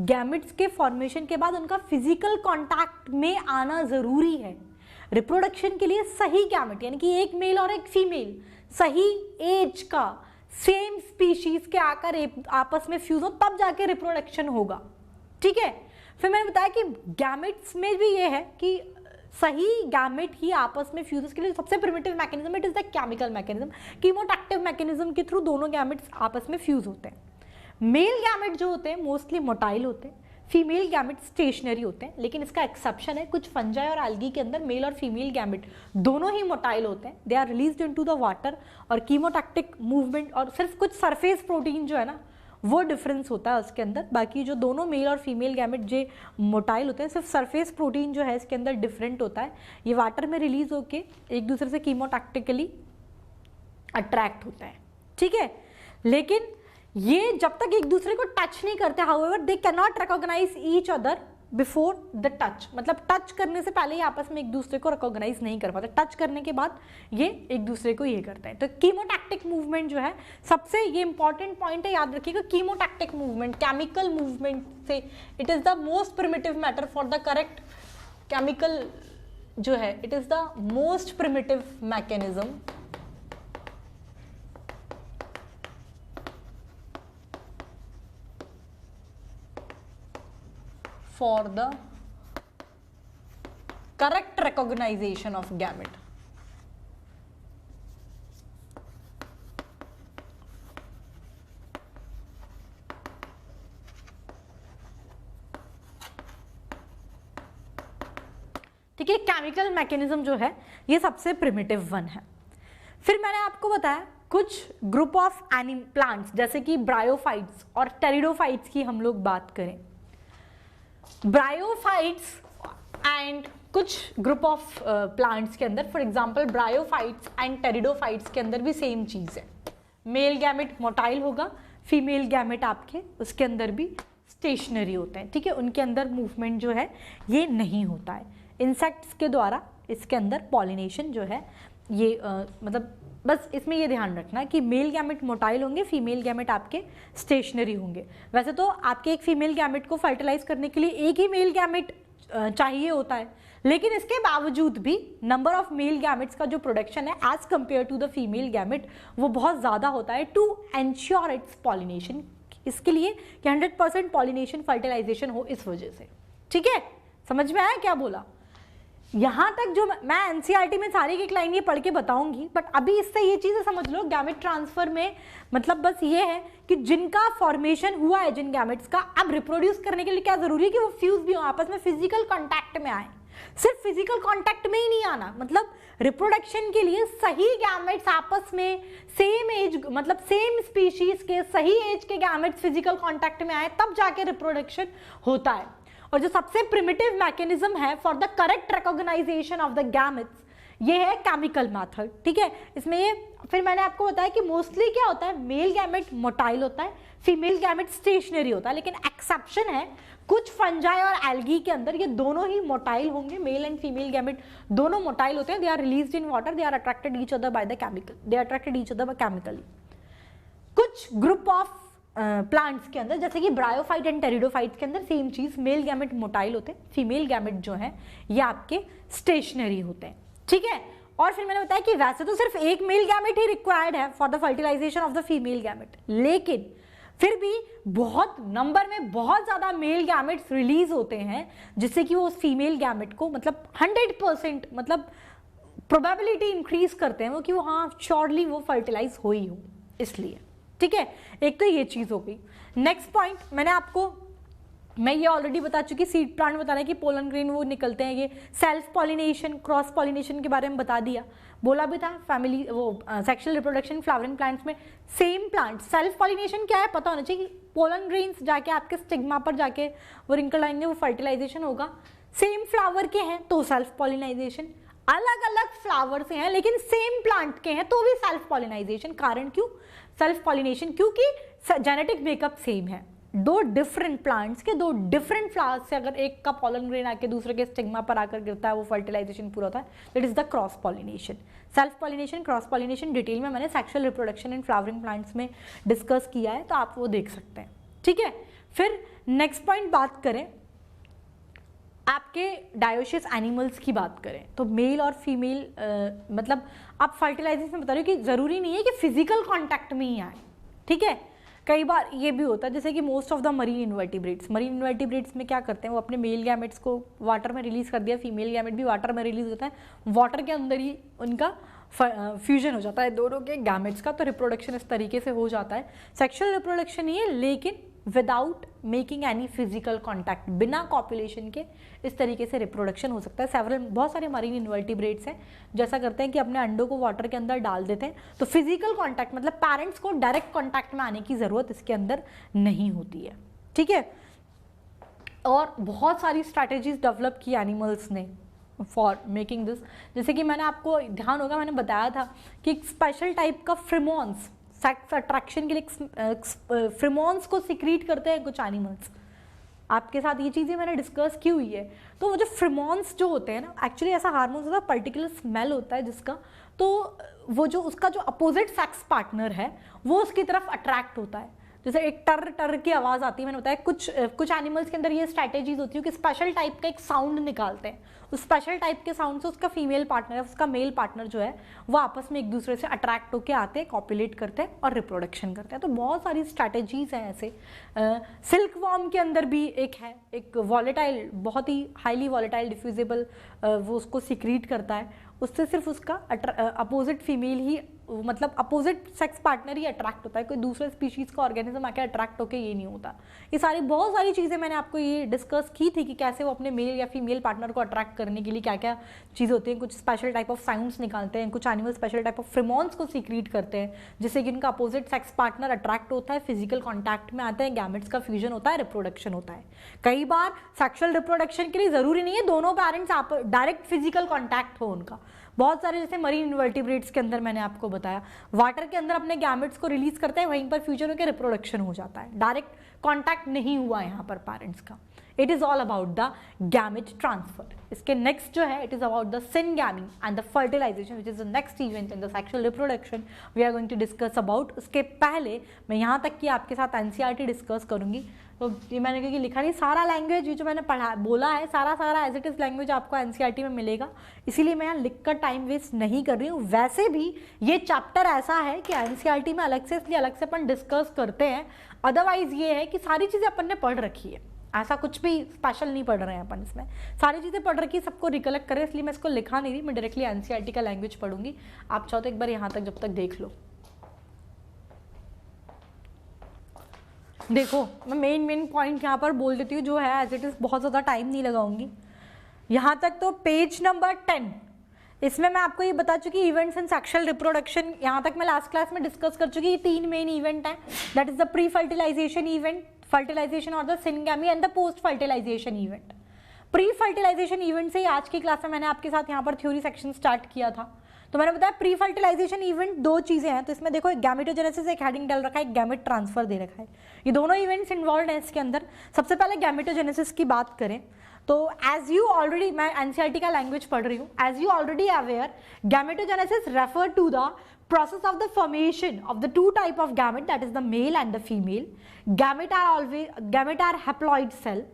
गैमेट्स के फॉर्मेशन के बाद उनका फिजिकल कॉन्टैक्ट में आना जरूरी है। रिप्रोडक्शन के लिए सही गैमेट यानी कि एक मेल और एक फीमेल सही एज का सेम स्पीशीज के आकर आपस में फ्यूज हो, तब जाके रिप्रोडक्शन होगा, ठीक है। फिर मैंने बताया कि गैमेट्स में भी ये है कि सही गैमेट ही आपस में फ्यूज, के लिए सबसे primitive mechanism it is the chemical mechanism, chemotactic mechanism के थ्रू दोनों गैमेट्स आपस में फ्यूज होते हैं। मेल गैमेट जो होते हैं मोस्टली मोटाइल होते हैं, फीमेल गैमेट स्टेशनरी होते हैं, लेकिन इसका एक्सेप्शन है, कुछ फंजाई और एल्गी के अंदर मेल और फीमेल गैमेट दोनों ही मोटाइल होते हैं, they are released into the water, और कीमोटैक्टिक मूवमेंट और सिर्फ कुछ सरफेस प्रोटीन जो है ना वो डिफरेंस होता है उसके अंदर, बाकी जो दोनों मेल और फीमेल गैमेट जो मोटाइल होते हैं सिर्फ सरफेस प्रोटीन जो है इसके अंदर डिफरेंट होता है, ये वाटर में रिलीज होके एक दूसरे से कीमोटैक्टिकली अट्रैक्ट होता है, ठीक है। लेकिन ये जब तक एक दूसरे को टच नहीं करते, however they can not recognise each other before the touch, मतलब टच करने से पहले ये आपस में एक दूसरे को रिकॉग्नाइज नहीं कर पाते, टच करने के बाद ये एक दूसरे को ये करते हैं। तो कीमोटैक्टिक मूवमेंट जो है सबसे ये इंपॉर्टेंट पॉइंट है, याद रखिएगा। कीमोटैक्टिक मूवमेंट केमिकल मूवमेंट से it is the most primitive matter for the correct chemical जो है, it is the most primitive mechanism for the correct recognition of gamete. ठीक है, केमिकल मैकेनिज्म जो है ये सबसे प्रिमिटिव वन है। फिर मैंने आपको बताया कुछ ग्रुप ऑफ प्लांट्स जैसे कि ब्रायोफाइट्स और टेरिडोफाइट्स की हम लोग बात करें। ब्रायोफाइट्स एंड कुछ ग्रुप ऑफ प्लांट्स के अंदर, for example bryophytes and pteridophytes के अंदर भी सेम चीज़ है, मेल गैमेट मोटाइल होगा, फीमेल गैमेट आपके उसके अंदर भी स्टेशनरी होते हैं, ठीक है, उनके अंदर मूवमेंट जो है ये नहीं होता है। इंसेक्ट्स के द्वारा इसके अंदर पॉलिनेशन जो है ये मतलब बस इसमें ये ध्यान रखना कि मेल गैमेट मोटाइल होंगे, फीमेल गैमेट आपके स्टेशनरी होंगे। वैसे तो आपके एक फीमेल गैमेट को फर्टिलाइज करने के लिए एक ही मेल गैमेट चाहिए होता है, लेकिन इसके बावजूद भी नंबर ऑफ मेल गैमेट्स का जो प्रोडक्शन है as compare to the female gamete वो बहुत ज़्यादा होता है टू एंश्योर इट्स पॉलिनेशन, इसके लिए कि 100% पॉलिनेशन फर्टिलाइजेशन हो, इस वजह से। ठीक है, समझ में आया क्या बोला? यहाँ तक जो मैं एनसीईआरटी में सारी एक लाइन ये पढ़ के बताऊंगी, बट अभी इससे ये चीज़ें समझ लो गैमेट ट्रांसफर में मतलब बस ये है कि जिनका फॉर्मेशन हुआ है जिन गैमेट्स का, अब रिप्रोड्यूस करने के लिए क्या जरूरी है कि वो फ्यूज भी हो, आपस में फिजिकल कॉन्टैक्ट में आए। सिर्फ फिजिकल कॉन्टैक्ट में ही नहीं आना, मतलब रिप्रोडक्शन के लिए सही गैमेट्स आपस में सेम एज मतलब सेम स्पीशीज के सही एज के गैमेट्स फिजिकल कॉन्टैक्ट में आए तब जाके रिप्रोडक्शन होता है। और जो सबसे प्रिमिटिव मैकेनिज्म है for the correct recognisation of the gametes ये है केमिकल मेथड। ठीक है, इसमें ये फिर मैंने आपको बताया कि मोस्टली क्या होता है, मेल गैमेट मोटाइल होता है, फीमेल गैमेट स्टेशनरी होता है, लेकिन एक्सेप्शन है कुछ फंजाई और एल्गी के अंदर ये दोनों ही मोटाइल होंगे, मेल एंड फीमेल गैमेट दोनों मोटाइल होते हैं। They are released in water, they are attracted each other by the chemical, they are attracted each other chemically. कुछ ग्रुप ऑफ प्लांट्स के अंदर जैसे कि ब्रायोफाइट एंड टेरिडोफाइट के अंदर सेम चीज, मेल गैमेट मोटाइल होते हैं, फीमेल गैमेट जो है ये आपके स्टेशनरी होते हैं। ठीक है, और फिर मैंने बताया कि वैसे तो सिर्फ एक मेल गैमेट ही रिक्वायर्ड है for the fertilisation of the female gamete, लेकिन फिर भी बहुत नंबर में बहुत ज्यादा मेल गैमेट्स रिलीज होते हैं जिससे कि वो उस फीमेल गैमेट को मतलब 100% मतलब प्रोबेबिलिटी इंक्रीज करते हैं वो कि वो हाँ श्योरली वो फर्टिलाइज हो ही हो, इसलिए। ठीक है, एक तो ये चीज हो गई। नेक्स्ट पॉइंट मैं ये ऑलरेडी बता चुकी, सीड प्लांट बता रहे हैं कि पोलन ग्रेन वो निकलते हैं, ये सेल्फ पॉलिनेशन क्रॉस पॉलिनेशन के बारे में बता दिया, बोला भी था फैमिली वो सेक्सुअल रिप्रोडक्शन फ्लावरिंग प्लांट्स में सेम प्लांट। सेल्फ पॉलिनेशन क्या है पता होना चाहिए कि पोलन ग्रेन्स जाके आपके स्टिग्मा पर जाके वो रिंकल आएंगे, वो फर्टिलाइजेशन होगा। सेम फ्लावर के हैं तो सेल्फ पॉलिनाइजेशन, अलग अलग फ्लावर से हैं लेकिन सेम प्लांट के हैं तो भी सेल्फ पॉलिनाइजेशन। कारण क्यों सेल्फ पॉलिनेशन? क्योंकि जेनेटिक मेकअप सेम है, दो डिफरेंट प्लांट्स के दो डिफरेंट फ्लावर्स से अगर एक का पॉलन ग्रेन आके दूसरे के स्टिग्मा पर आकर गिरता है वो फर्टिलाइजेशन पूरा होता है, that is the cross pollination. Self pollination cross pollination detail में मैंने sexual reproduction in flowering plants में डिस्कस किया है, तो आप वो देख सकते हैं। ठीक है, फिर नेक्स्ट पॉइंट बात करें आपके डायोशियस एनिमल्स की बात करें तो मेल और फीमेल मतलब आप फर्टिलाइजेशन में बता रहे हो कि जरूरी नहीं है कि फिजिकल कांटेक्ट में ही आए। ठीक है, कई बार ये भी होता है जैसे कि most of the marine invertebrates में क्या करते हैं, वो अपने मेल गैमेट्स को वाटर में रिलीज कर दिया, फीमेल गैमेट भी वाटर में रिलीज होता है, वाटर के अंदर ही उनका फ्यूजन हो जाता है दोनों के गैमेट्स का, तो रिप्रोडक्शन इस तरीके से हो जाता है। सेक्सुअल रिप्रोडक्शन ही है लेकिन without making any physical contact, बिना कॉपुलेशन के इस तरीके से रिप्रोडक्शन हो सकता है। बहुत सारे मरीन इन्वर्टिब्रेट्स हैं जैसा करते हैं कि अपने अंडों को वाटर के अंदर डाल देते हैं, तो फिजिकल कॉन्टैक्ट मतलब पेरेंट्स को डायरेक्ट कॉन्टैक्ट में आने की जरूरत इसके अंदर नहीं होती है। ठीक है, और बहुत सारी स्ट्रैटेजीज डेवलप की एनिमल्स ने फॉर मेकिंग दिस, जैसे कि मैंने आपको ध्यान होगा मैंने बताया था कि एक स्पेशल टाइप का फ्रेमोन्स सेक्स अट्रैक्शन के लिए फ्रेमोन्स को सिक्रीट करते हैं कुछ एनिमल्स, आपके साथ ये चीज़ें मैंने डिस्कस की हुई है। तो वो जो फ्रेमोन्स जो होते हैं ना, एक्चुअली ऐसा हार्मोन्स होता है, पर्टिकुलर स्मेल होता है जिसका, तो वो जो उसका जो अपोजिट सेक्स पार्टनर है वो उसकी तरफ अट्रैक्ट होता है। जैसे एक टर टर की आवाज़ आती है, मैंने बताया कुछ एनिमल्स के अंदर ये स्ट्रैटेजीज होती है कि स्पेशल टाइप का एक साउंड निकालते हैं, उस स्पेशल टाइप के साउंड से उसका फीमेल पार्टनर उसका मेल पार्टनर जो है वो आपस में एक दूसरे से अट्रैक्ट होकर आते हैं, कॉपुलेट करते हैं और रिप्रोडक्शन करते हैं। तो बहुत सारी स्ट्रैटेजीज हैं ऐसे। सिल्क वॉर्म के अंदर भी एक वॉलेटाइल, बहुत ही हाईली वॉलेटाइल डिफ्यूजिबल वो उसको सिक्रीट करता है, उससे सिर्फ उसका अपोजिट फीमेल ही मतलब अपोजिट सेक्स पार्टनर ही अट्रैक्ट होता है, कोई दूसरे स्पीशीज का ऑर्गेनिज्म आके अट्रैक्ट होके ये नहीं होता। ये सारी बहुत सारी चीज़ें मैंने आपको ये डिस्कस की थी कि कैसे वो अपने मेल या फीमेल पार्टनर को अट्रैक्ट करने के लिए क्या क्या चीज़ होती हैं। कुछ स्पेशल टाइप ऑफ साउंड्स निकालते हैं, कुछ animal special type of pheromones को सीक्रेट करते हैं जिससे कि उनका अपोजिट सेक्स पार्टनर अट्रैक्ट होता है, फिजिकल कॉन्टैक्ट में आते हैं, गैमेट्स का फ्यूजन होता है, रिप्रोडक्शन होता है। कई बार सेक्सुअल रिप्रोडक्शन के लिए ज़रूरी नहीं है दोनों पेरेंट्स आप डायरेक्ट फिजिकल कॉन्टैक्ट हो उनका। बहुत सारे जैसे मरीन इन्वर्टिब्रेट्स के अंदर मैंने आपको बताया वाटर के अंदर अपने गैमेट्स को रिलीज करते हैं, वहीं पर फ्यूजन होकर रिप्रोडक्शन हो जाता है, डायरेक्ट कॉन्टैक्ट नहीं हुआ यहाँ पर पेरेंट्स का। It is all about the gamete transfer. इसके नेक्स्ट जो है it is about the syngamy and the fertilisation which is the next event in the sexual reproduction we are going to discuss about. उसके पहले मैं यहाँ तक कि आपके साथ एनसीईआरटी डिस्कस करूंगी। तो ये मैंने क्योंकि लिखा नहीं, सारा लैंग्वेज ये जो मैंने पढ़ा बोला है सारा एज इट इज़ लैंग्वेज आपको एनसीईआरटी में मिलेगा, इसीलिए मैं यहाँ लिखकर टाइम वेस्ट नहीं कर रही हूँ। वैसे भी ये चैप्टर ऐसा है कि एनसीईआरटी में अलग से इसलिए अलग से अपन डिस्कस करते हैं, अदरवाइज ये है कि सारी चीज़ें अपन ने पढ़ रखी है, ऐसा कुछ भी स्पेशल नहीं पढ़ रहे हैं अपन, इसमें सारी चीज़ें पढ़ रखी है, सबको रिकलेक्ट करें, इसलिए मैं इसको लिखा नहीं रही, मैं डायरेक्टली एनसीईआरटी का लैंग्वेज पढ़ूंगी। आप चाहो तो एक बार यहाँ तक जब तक देख लो। देखो मैं मेन पॉइंट यहाँ पर बोल देती हूँ जो है एज इट इज़, बहुत ज़्यादा टाइम नहीं लगाऊंगी। यहाँ तक तो पेज नंबर 10, इसमें मैं आपको ये बता चुकी इवेंट्स इन सेक्सुअल रिप्रोडक्शन, यहाँ तक मैं लास्ट क्लास में डिस्कस कर चुकी। ये 3 मेन इवेंट हैं, that is the pre fertilisation event, fertilization और the syngamy and the post fertilisation event. Pre fertilisation event से ही आज की क्लास में मैंने आपके साथ यहाँ पर थ्योरी सेक्शन स्टार्ट किया था। तो मैंने बताया प्री फर्टिलाइजेशन इवेंट 2 चीज़ें हैं, तो इसमें देखो एक गैमेटोजेनेसिस एक हेडिंग डाल रखा है, एक गैमेट ट्रांसफर दे रखा है, ये दोनों इवेंट्स इन्वॉल्व हैं इसके अंदर। सबसे पहले गैमेटोजेनेसिस की बात करें तो एज यू ऑलरेडी, मैं एनसीईआरटी का लैंग्वेज पढ़ रही हूँ, as you already aware gametogenesis refer to the process of the formation of the 2 type of gamete, that is the male and the female. Gamete are haploid cell.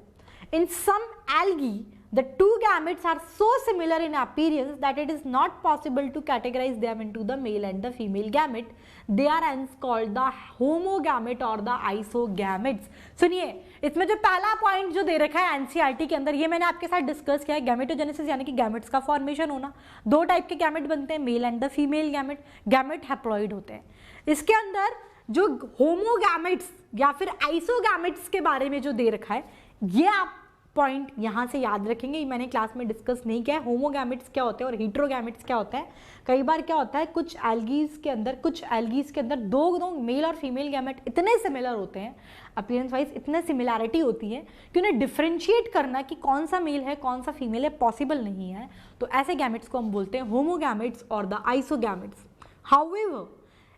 In some algae the 2 gametes are so similar in appearance that it is not possible to categorize them into the male and the female gamete. They are hence called the homogamete or the isogametes. सुनिए, इसमें जो पहला point जो दे रखा है NCERT के अंदर, ये मैंने आपके साथ डिस्कस किया है, गैमेटोजेनेसिस यानी कि गैमेट्स का फॉर्मेशन होना। 2 टाइप के गैमेट बनते हैं, male and the female gamete, gamete haploid होते हैं। इसके अंदर जो होमोगैमेट्स या फिर आइसोगैमेट्स के बारे में जो दे रखा है, ये आप पॉइंट यहाँ से याद रखेंगे, ये मैंने क्लास में डिस्कस नहीं किया है। होमोगैमेट्स क्या होते हैं और हेटेरोगैमेट्स क्या होता है। कई बार क्या होता है कुछ एल्गीज के अंदर दो मेल और फीमेल गैमेट इतने सिमिलर होते हैं, अपीयरेंस वाइज इतने सिमिलैरिटी होती है कि उन्हें डिफरेंशिएट करना कि कौन सा मेल है कौन सा फीमेल है पॉसिबल नहीं है। तो ऐसे गैमेट्स को हम बोलते हैं होमोगैमेट्स और the isogametes. However,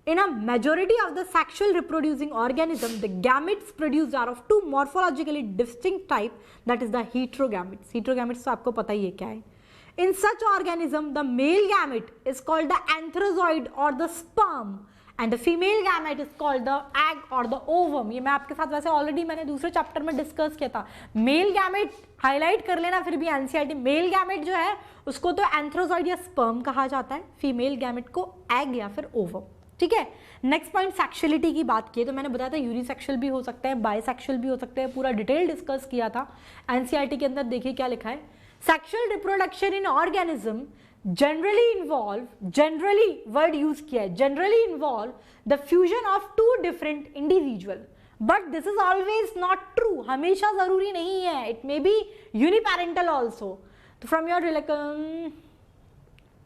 in a majority of the sexual reproducing organism, the gametes produced are of 2 morphologically distinct type, that is the heterogametes. Heterogametes तो आपको पता ही है क्या है। In such organism, the male gamete is called the anthrazoid or the sperm, and the female gamete is called the egg or the ovum. ये मैं आपके साथ वैसे ऑलरेडी मैंने दूसरे चैप्टर में डिस्कस किया था। मेल गैमेट हाईलाइट कर लेना फिर भी एनसीईआरटी, मेल गैमेट जो है उसको तो एंथ्रोजॉइड या स्पर्म कहा जाता है, फीमेल गैमेट को एग या फिर ओवम। ठीक है, नेक्स्ट पॉइंट सेक्सुअलिटी की बात की तो मैंने बताया था यूनिसेक्सुअल भी हो सकते हैं, बायसेक्सुअल भी हो सकते हैं, पूरा डिटेल डिस्कस किया था एनसीईआरटी के अंदर। देखिए क्या लिखा है, sexual reproduction in organism generally word use किया है, generally involve the fusion of 2 different individual, but this is always not true, हमेशा जरूरी नहीं है, it may be uniparental also. तो फ्रॉम योर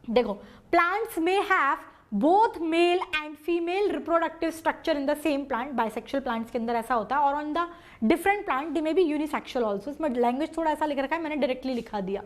देखो, प्लांट्स में have both male and female reproductive structure in the same plant, bisexual plants के अंदर ऐसा होता है, और on the different plant they may be unisexual also. इसमें लैंग्वेज थोड़ा ऐसा लिख रखा है, मैंने डायरेक्टली लिखा दिया,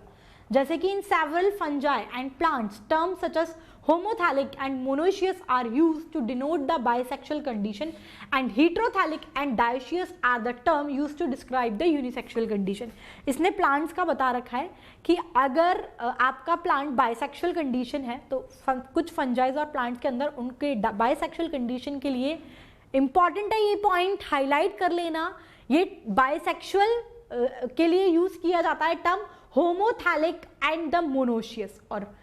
जैसे कि in several fungi and plants terms such as homothallic and monoecious are used to denote the bisexual condition, and heterothallic and dioecious are the term used to describe the unisexual condition. इसने plants का बता रखा है कि अगर आपका plant bisexual condition है तो कुछ फंजाइज और प्लांट्स के अंदर उनके बाइसेक्सुअल कंडीशन के लिए इंपॉर्टेंट है, ये पॉइंट हाईलाइट कर लेना, ये बाइसेक्सुअल के लिए यूज किया जाता है term homothallic and the monoecious, और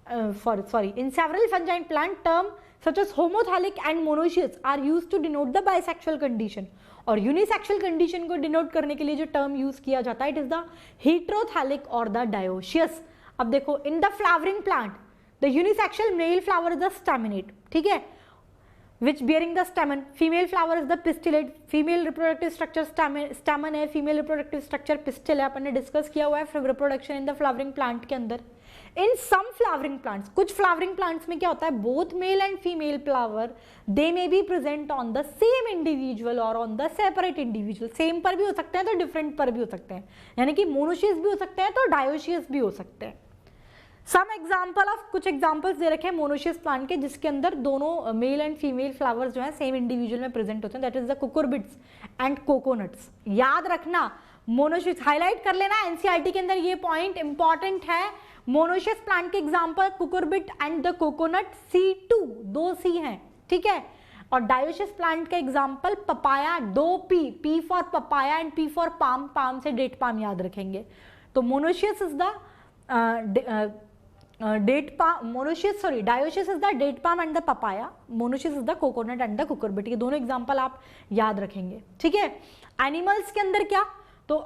in several fungi and plant term such as homothalic and monoecious are used to denote the bisexual condition, और unisexual condition को denote करने के लिए जो term use किया जाता है it is the heterothalic or the dioecious। अब देखो in the flowering plant the unisexual male flower is the staminate, ठीक है, which bearing the stamen. Female flower is the pistillate. Female reproductive structure stamen है, female reproductive structure pistil है, अपन ने discuss किया हुआ है reproduction in the flowering plant के अंदर. In some flowering plants, कुछ flowering plants में क्या होता है, both male and female flower they may be present on the same individual or on the separate individual. Same पर भी हो सकते हैं तो different पर भी हो सकते हैं, यानी कि monoecious भी हो सकते हैं तो dioecious भी हो सकते हैं. सम एग्जाम्पल ऑफ, कुछ एग्जाम्पल्स दे रखे हैं मोनोशियस प्लांट के जिसके अंदर दोनों मेल एंड फीमेल फ्लावर्स जो है सेम इंडिविजुअल में प्रेजेंट होते हैं, that is the cucurbits and coconuts. याद रखना मोनोशियस, हाईलाइट कर लेना एनसीईआरटी के अंदर, ये पॉइंट इंपॉर्टेंट है. मोनोशियस प्लांट के example cucurbit and the coconut, C2 दो C हैं, ठीक है. और डायोशियस प्लांट का एग्जाम्पल पपाया, दो P for papaya and P for palm, palm से डेट पाम याद रखेंगे. तो monoecious is the dioecious is the date palm and the papaya, monoecious is the coconut and the cucurbit. ये दोनों example आप याद रखेंगे, ठीक है. एनिमल्स के अंदर क्या, तो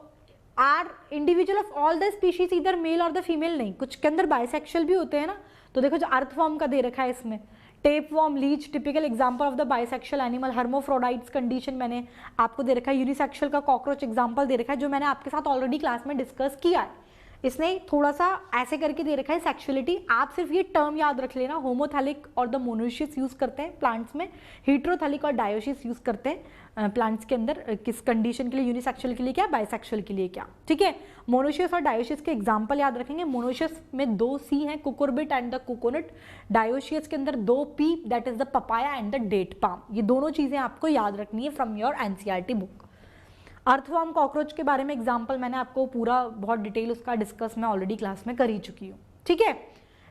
are individual of all the species इधर मेल और द फीमेल नहीं, कुछ के अंदर बाइसेक्सुअल भी होते हैं ना. तो देखो जो अर्थवॉर्म का दे रखा है इसमें, tapeworm, leech, typical example of the bisexual animal. Hermaphrodites condition मैंने आपको दे रखा है. यूनिसेक्सुअल का कॉकरोच एग्जाम्पल दे रखा है जो मैंने आपके साथ ऑलरेडी क्लास में डिस्कस किया है. इसने थोड़ा सा ऐसे करके दे रखा है सेक्सुअलिटी, आप सिर्फ ये टर्म याद रख लेना. होमोथैलिक और द मोनोशियस यूज करते हैं प्लांट्स में, हीट्रोथैलिक और डायोशियस यूज करते हैं प्लांट्स के अंदर. किस कंडीशन के लिए, यूनिसेक्सुअल के लिए क्या, बाइसेक्सुअल के लिए क्या, ठीक है. मोनोशियस और डायोशियस के एग्जाम्पल याद रखेंगे. मोनोशियस में दो C हैं, cucurbit and the coconut. Dioecious के अंदर दो P, that is the papaya and the date palm. ये दोनों चीजें आपको याद रखनी है from your NCERT book. Earthworm cockroach के बारे में एग्जाम्पल मैंने आपको पूरा बहुत डिटेल उसका डिस्कस मैं ऑलरेडी क्लास में कर ही चुकी हूँ, ठीक है.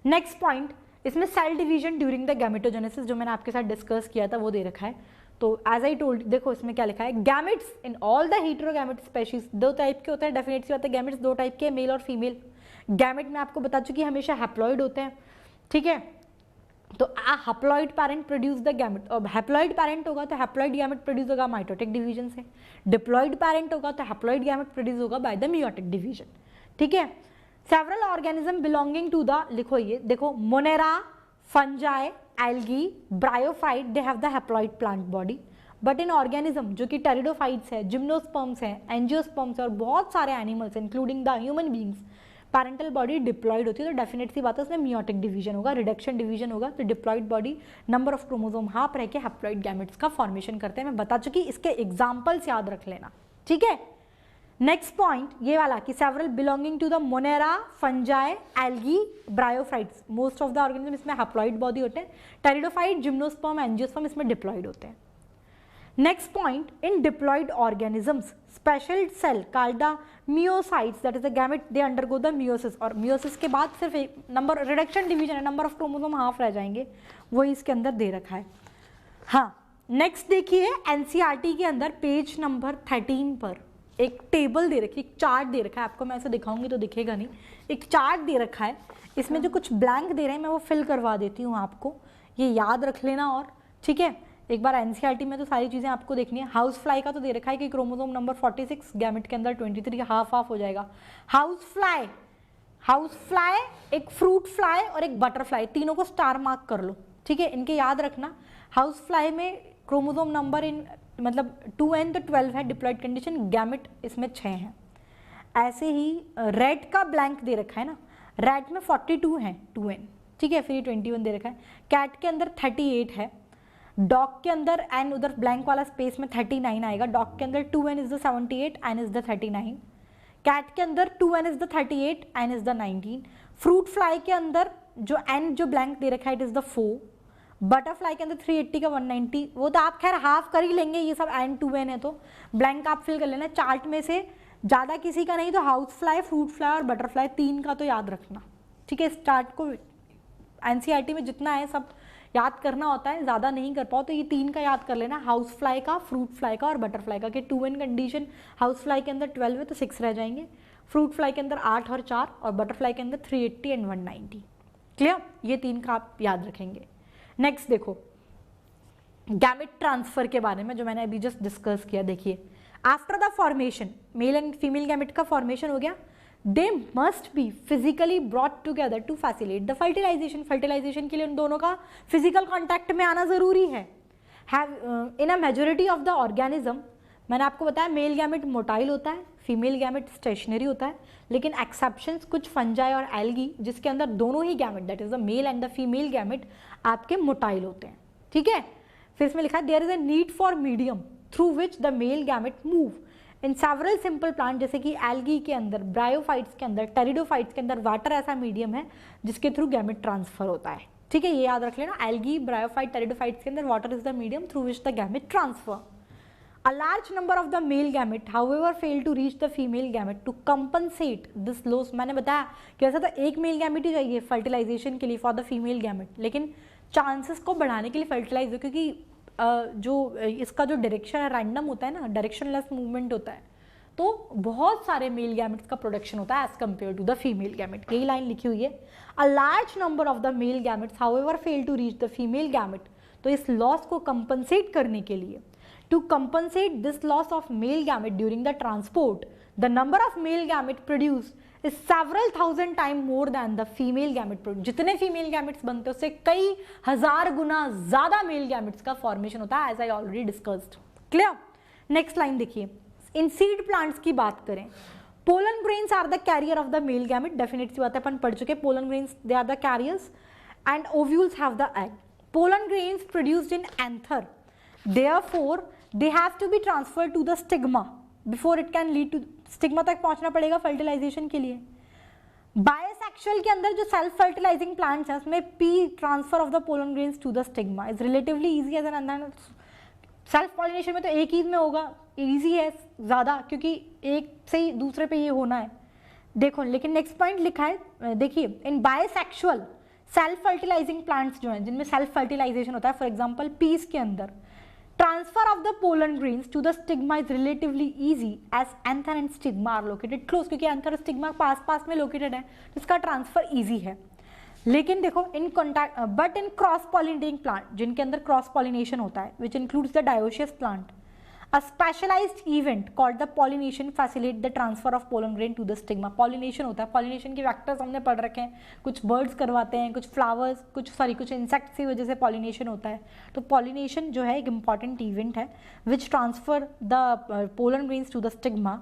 नेक्स्ट पॉइंट, इसमें cell division during the gametogenesis जो मैंने आपके साथ डिस्कस किया था वो दे रखा है. तो एज आई टोल्ड, देखो इसमें क्या लिखा है, gametes in all the heterogamete species, दो टाइप के होते हैं, डेफिनेट सी बात है. गैमेट्स दो टाइप के, मेल और फीमेल. गैमेट में आपको बता चुकी हमेशा हैप्लॉइड होते हैं, ठीक है. तो haploid parent produce the gamete, और हैप्लॉइड पैरेंट होगा तो हैप्लॉइड गैमेट प्रोड्यूस होगा माइटोटिक डिवीजन से. डिप्लॉइड पैरेंट होगा तो हैप्लॉइड गैमेट प्रोड्यूस होगा बाय द मियोटिक डिवीजन, ठीक है. Several organism belonging to the, लिखो ये देखो, Monera, fungi, algae, bryophyte, they have the haploid plant body. But in organism जो कि टेरिडोफाइट्स है, जिम्नोस्पर्म्स हैं, एंजियोस्पर्म्स और बहुत सारे animals including the human beings, parental body diploid होती है. तो डेफिनेट सी बात है उसमें मियोटिक डिवीजन होगा, रिडक्शन डिवीजन होगा. तो diploid body number of chromosome half रह के हैप्लॉइड गैमेट्स का फॉर्मेशन करते हैं. मैं बता चुकी, इसके एग्जांपल्स याद रख लेना, ठीक है. नेक्स्ट पॉइंट ये वाला कि several belonging to the Monera, fungi, algae, bryophytes, most of the organism इसमें हैप्लॉइड बॉडी होते हैं. टेरिडोफाइट, जिम्नोस्पर्म, एंजियोस्पर्म इसमें डिप्लॉइड होते हैं. Next point, in diploid organisms special cell called the meiocytes, that is the gamete, they undergo the meiosis. और meiosis के बाद सिर्फ एक नंबर, रिडक्शन डिवीजन है, नंबर ऑफ क्रोमोसोम हाफ रह जाएंगे, वही इसके अंदर दे रखा है. हाँ, नेक्स्ट देखिए एनसीईआरटी के अंदर पेज नंबर 13 पर एक टेबल दे रखी है, एक चार्ट दे रखा है. आपको मैं ऐसे दिखाऊंगी तो दिखेगा नहीं, एक चार्ट दे रखा है. इसमें जो कुछ ब्लैंक दे रहे हैं मैं वो फिल करवा देती हूँ आपको, ये याद रख लेना. और ठीक है, एक बार एनसीईआरटी में तो सारी चीज़ें आपको देखनी है. हाउस फ्लाई का तो दे रखा है कि क्रोमोसोम नंबर 46, गैमेट के अंदर 23, हाफ हाफ हो जाएगा. हाउस फ्लाई, एक फ्रूट फ्लाई और एक बटरफ्लाई, तीनों को स्टार मार्क कर लो, ठीक है. इनके याद रखना. हाउस फ्लाई में क्रोमोसोम नंबर इन मतलब 2n तो 12 है डिप्लॉइड कंडीशन, गैमेट इसमें 6 हैं. ऐसे ही रेड का ब्लैंक दे रखा है ना, रेड में 42 है 2n, ठीक है. फिर ये 21 दे रखा है. कैट के अंदर 38 है. डॉग के अंदर एन उधर ब्लैंक वाला स्पेस में 39 आएगा. डॉग के अंदर 2n is the 78, n is the 39. Cat के अंदर 2n is the 38, n is the 19. Fruit fly के अंदर जो n जो ब्लैंक दे रखा है इट इज द 4. बटरफ्लाई के अंदर 380 का 190, वो तो आप खैर हाफ कर ही लेंगे, ये सब n 2n है तो ब्लैंक आप फिल कर लेना. चार्ट में से ज़्यादा किसी का नहीं तो हाउस फ्लाई, फ्रूट फ्लाई और बटरफ्लाई, 3 का तो याद रखना, ठीक है. इस चार्ट को एनसीईआरटी में जितना है सब याद करना होता है, ज़्यादा नहीं कर पाओ तो ये 3 का याद कर लेना, हाउस फ्लाई का, फ्रूट फ्लाई का और बटरफ्लाई का. कि 2n कंडीशन हाउस फ्लाई के अंदर 12 है तो 6 रह जाएंगे. फ्रूट फ्लाई के अंदर 8 और 4 और बटरफ्लाई के अंदर 380 एंड 190. क्लियर, ये 3 का आप याद रखेंगे. नेक्स्ट देखो गैमेट ट्रांसफर के बारे में जो मैंने अभी जस्ट डिस्कस किया. देखिए after the formation, male and female gamete का फॉर्मेशन हो गया, they must be physically brought together to facilitate the fertilisation. Fertilisation के लिए उन दोनों का फिजिकल कॉन्टैक्ट में आना जरूरी है। In a majority of the organism, मैंने आपको बताया मेल गैमेट मोटाइल होता है, फीमेल गैमेट स्टेशनरी होता है, लेकिन एक्सेप्शंस कुछ फंजाई और एल्गी जिसके अंदर दोनों ही gamete that is the male and the female gamete आपके मोटाइल होते हैं। ठीक है, फिर इसमें लिखा है there is a need for medium through which the male gamete move in several simple plant, जैसे कि एल्गी के अंदर, ब्रायोफाइट्स के अंदर, टेरिडोफाइट्स के अंदर वाटर ऐसा मीडियम है जिसके थ्रू गैमेट ट्रांसफर होता है। ठीक है, ये याद रख लेना, एल्गी, ब्रायोफाइट, टेरिडोफाइट्स के अंदर water is the medium through which the gamete transfer. A large number of the male gamete however fail to reach the female gamete to compensate this loss। मैंने बताया कि वैसे तो एक मेल गैमेट ही चाहिए fertilisation के लिए फॉर द फीमेल गैमेट, लेकिन चांसेस को बढ़ाने के लिए फर्टिलाइज हो, क्योंकि जो इसका जो डायरेक्शन है रैंडम होता है ना, डायरेक्शनलेस मूवमेंट होता है, तो बहुत सारे मेल गैमेट्स का प्रोडक्शन होता है as compared to the female gamete. यही लाइन लिखी हुई है, a large number of the male gametes however fail to reach the female gamete. तो इस लॉस को कंपनसेट करने के लिए, to compensate this loss of male gamete during the transport, the number of male gamete produced is several thousand times more than the female gamete produced। जितने female gametes बनते हैं उससे कई हजार गुना ज्यादा male gametes का formation होता है, as I already discussed। Clear? Next line देखिए, इन seed plants की बात करें, pollen grains are the carrier of the male gamete। Definite सी बात है, अपन पढ़ चुके, pollen grains they are the carriers and ovules have the egg। pollen grains produced in anther, therefore they have to be transferred to the stigma before it can lead to, stigma तक पहुंचना पड़ेगा fertilisation के लिए। Bisexual के अंदर जो self fertilising plants हैं उसमें P transfer of the pollen grains to the stigma is relatively easy as an another. Self pollination में तो एक ही में होगा, इजी है ज़्यादा, क्योंकि एक से ही दूसरे पे ये होना है। देखो, लेकिन नेक्स्ट पॉइंट लिखा है, देखिए, इन बायसेक्सुअल सेल्फ फर्टिलाइजिंग प्लांट्स जो हैं जिनमें सेल्फ फर्टिलाइजेशन होता है, फॉर एग्जाम्पल पीस के अंदर, transfer of the pollen grains to the stigma is relatively easy as anther and stigma are located close, क्योंकि anther और stigma पास पास में located है, तो इसका ट्रांसफर easy है। लेकिन देखो, in contact but in cross pollinating plant जिनके अंदर क्रॉस पॉलिनेशन होता है, which includes the dioecious plant, a specialized event called the pollination facilitate the transfer of pollen grain to the stigma। pollination होता है, pollination के factors हमने पढ़ रखे हैं, कुछ birds करवाते हैं, कुछ flowers, कुछ insects की वजह से pollination होता है। तो pollination जो है एक important event है which transfer the pollen grains to the stigma।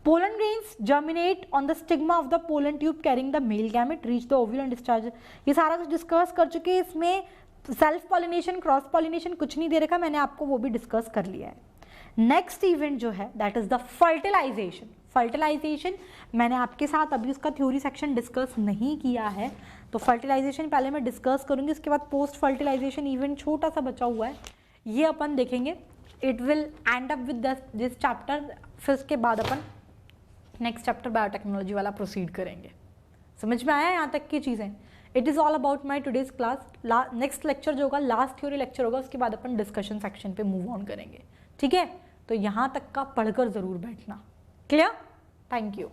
pollen grains germinate on the stigma of the pollen tube carrying the male gamete, reach the ovule and discharge। ये सारा कुछ डिस्कस कर चुके हैं, इसमें सेल्फ पॉलिनेशन, क्रॉस पॉलिनेशन कुछ नहीं दे रखा, मैंने आपको वो भी डिस्कस कर लिया है। नेक्स्ट इवेंट जो है that is the fertilisation. Fertilisation मैंने आपके साथ अभी उसका थ्योरी सेक्शन डिस्कस नहीं किया है, तो फर्टिलाइजेशन पहले मैं डिस्कस करूंगी, उसके बाद पोस्ट फर्टिलाइजेशन इवेंट छोटा सा बचा हुआ है, ये अपन देखेंगे। It will and up with this chapter, फिर उसके बाद अपन नेक्स्ट चैप्टर बायोटेक्नोलॉजी वाला प्रोसीड करेंगे। समझ में आया यहाँ तक की चीज़ें? It is all about my today's class. Next lecture जो होगा लास्ट थ्योरी लेक्चर होगा, उसके बाद अपन डिस्कशन सेक्शन पे मूव ऑन करेंगे। ठीक है, तो यहाँ तक का पढ़कर ज़रूर बैठना। क्लियर? Thank you.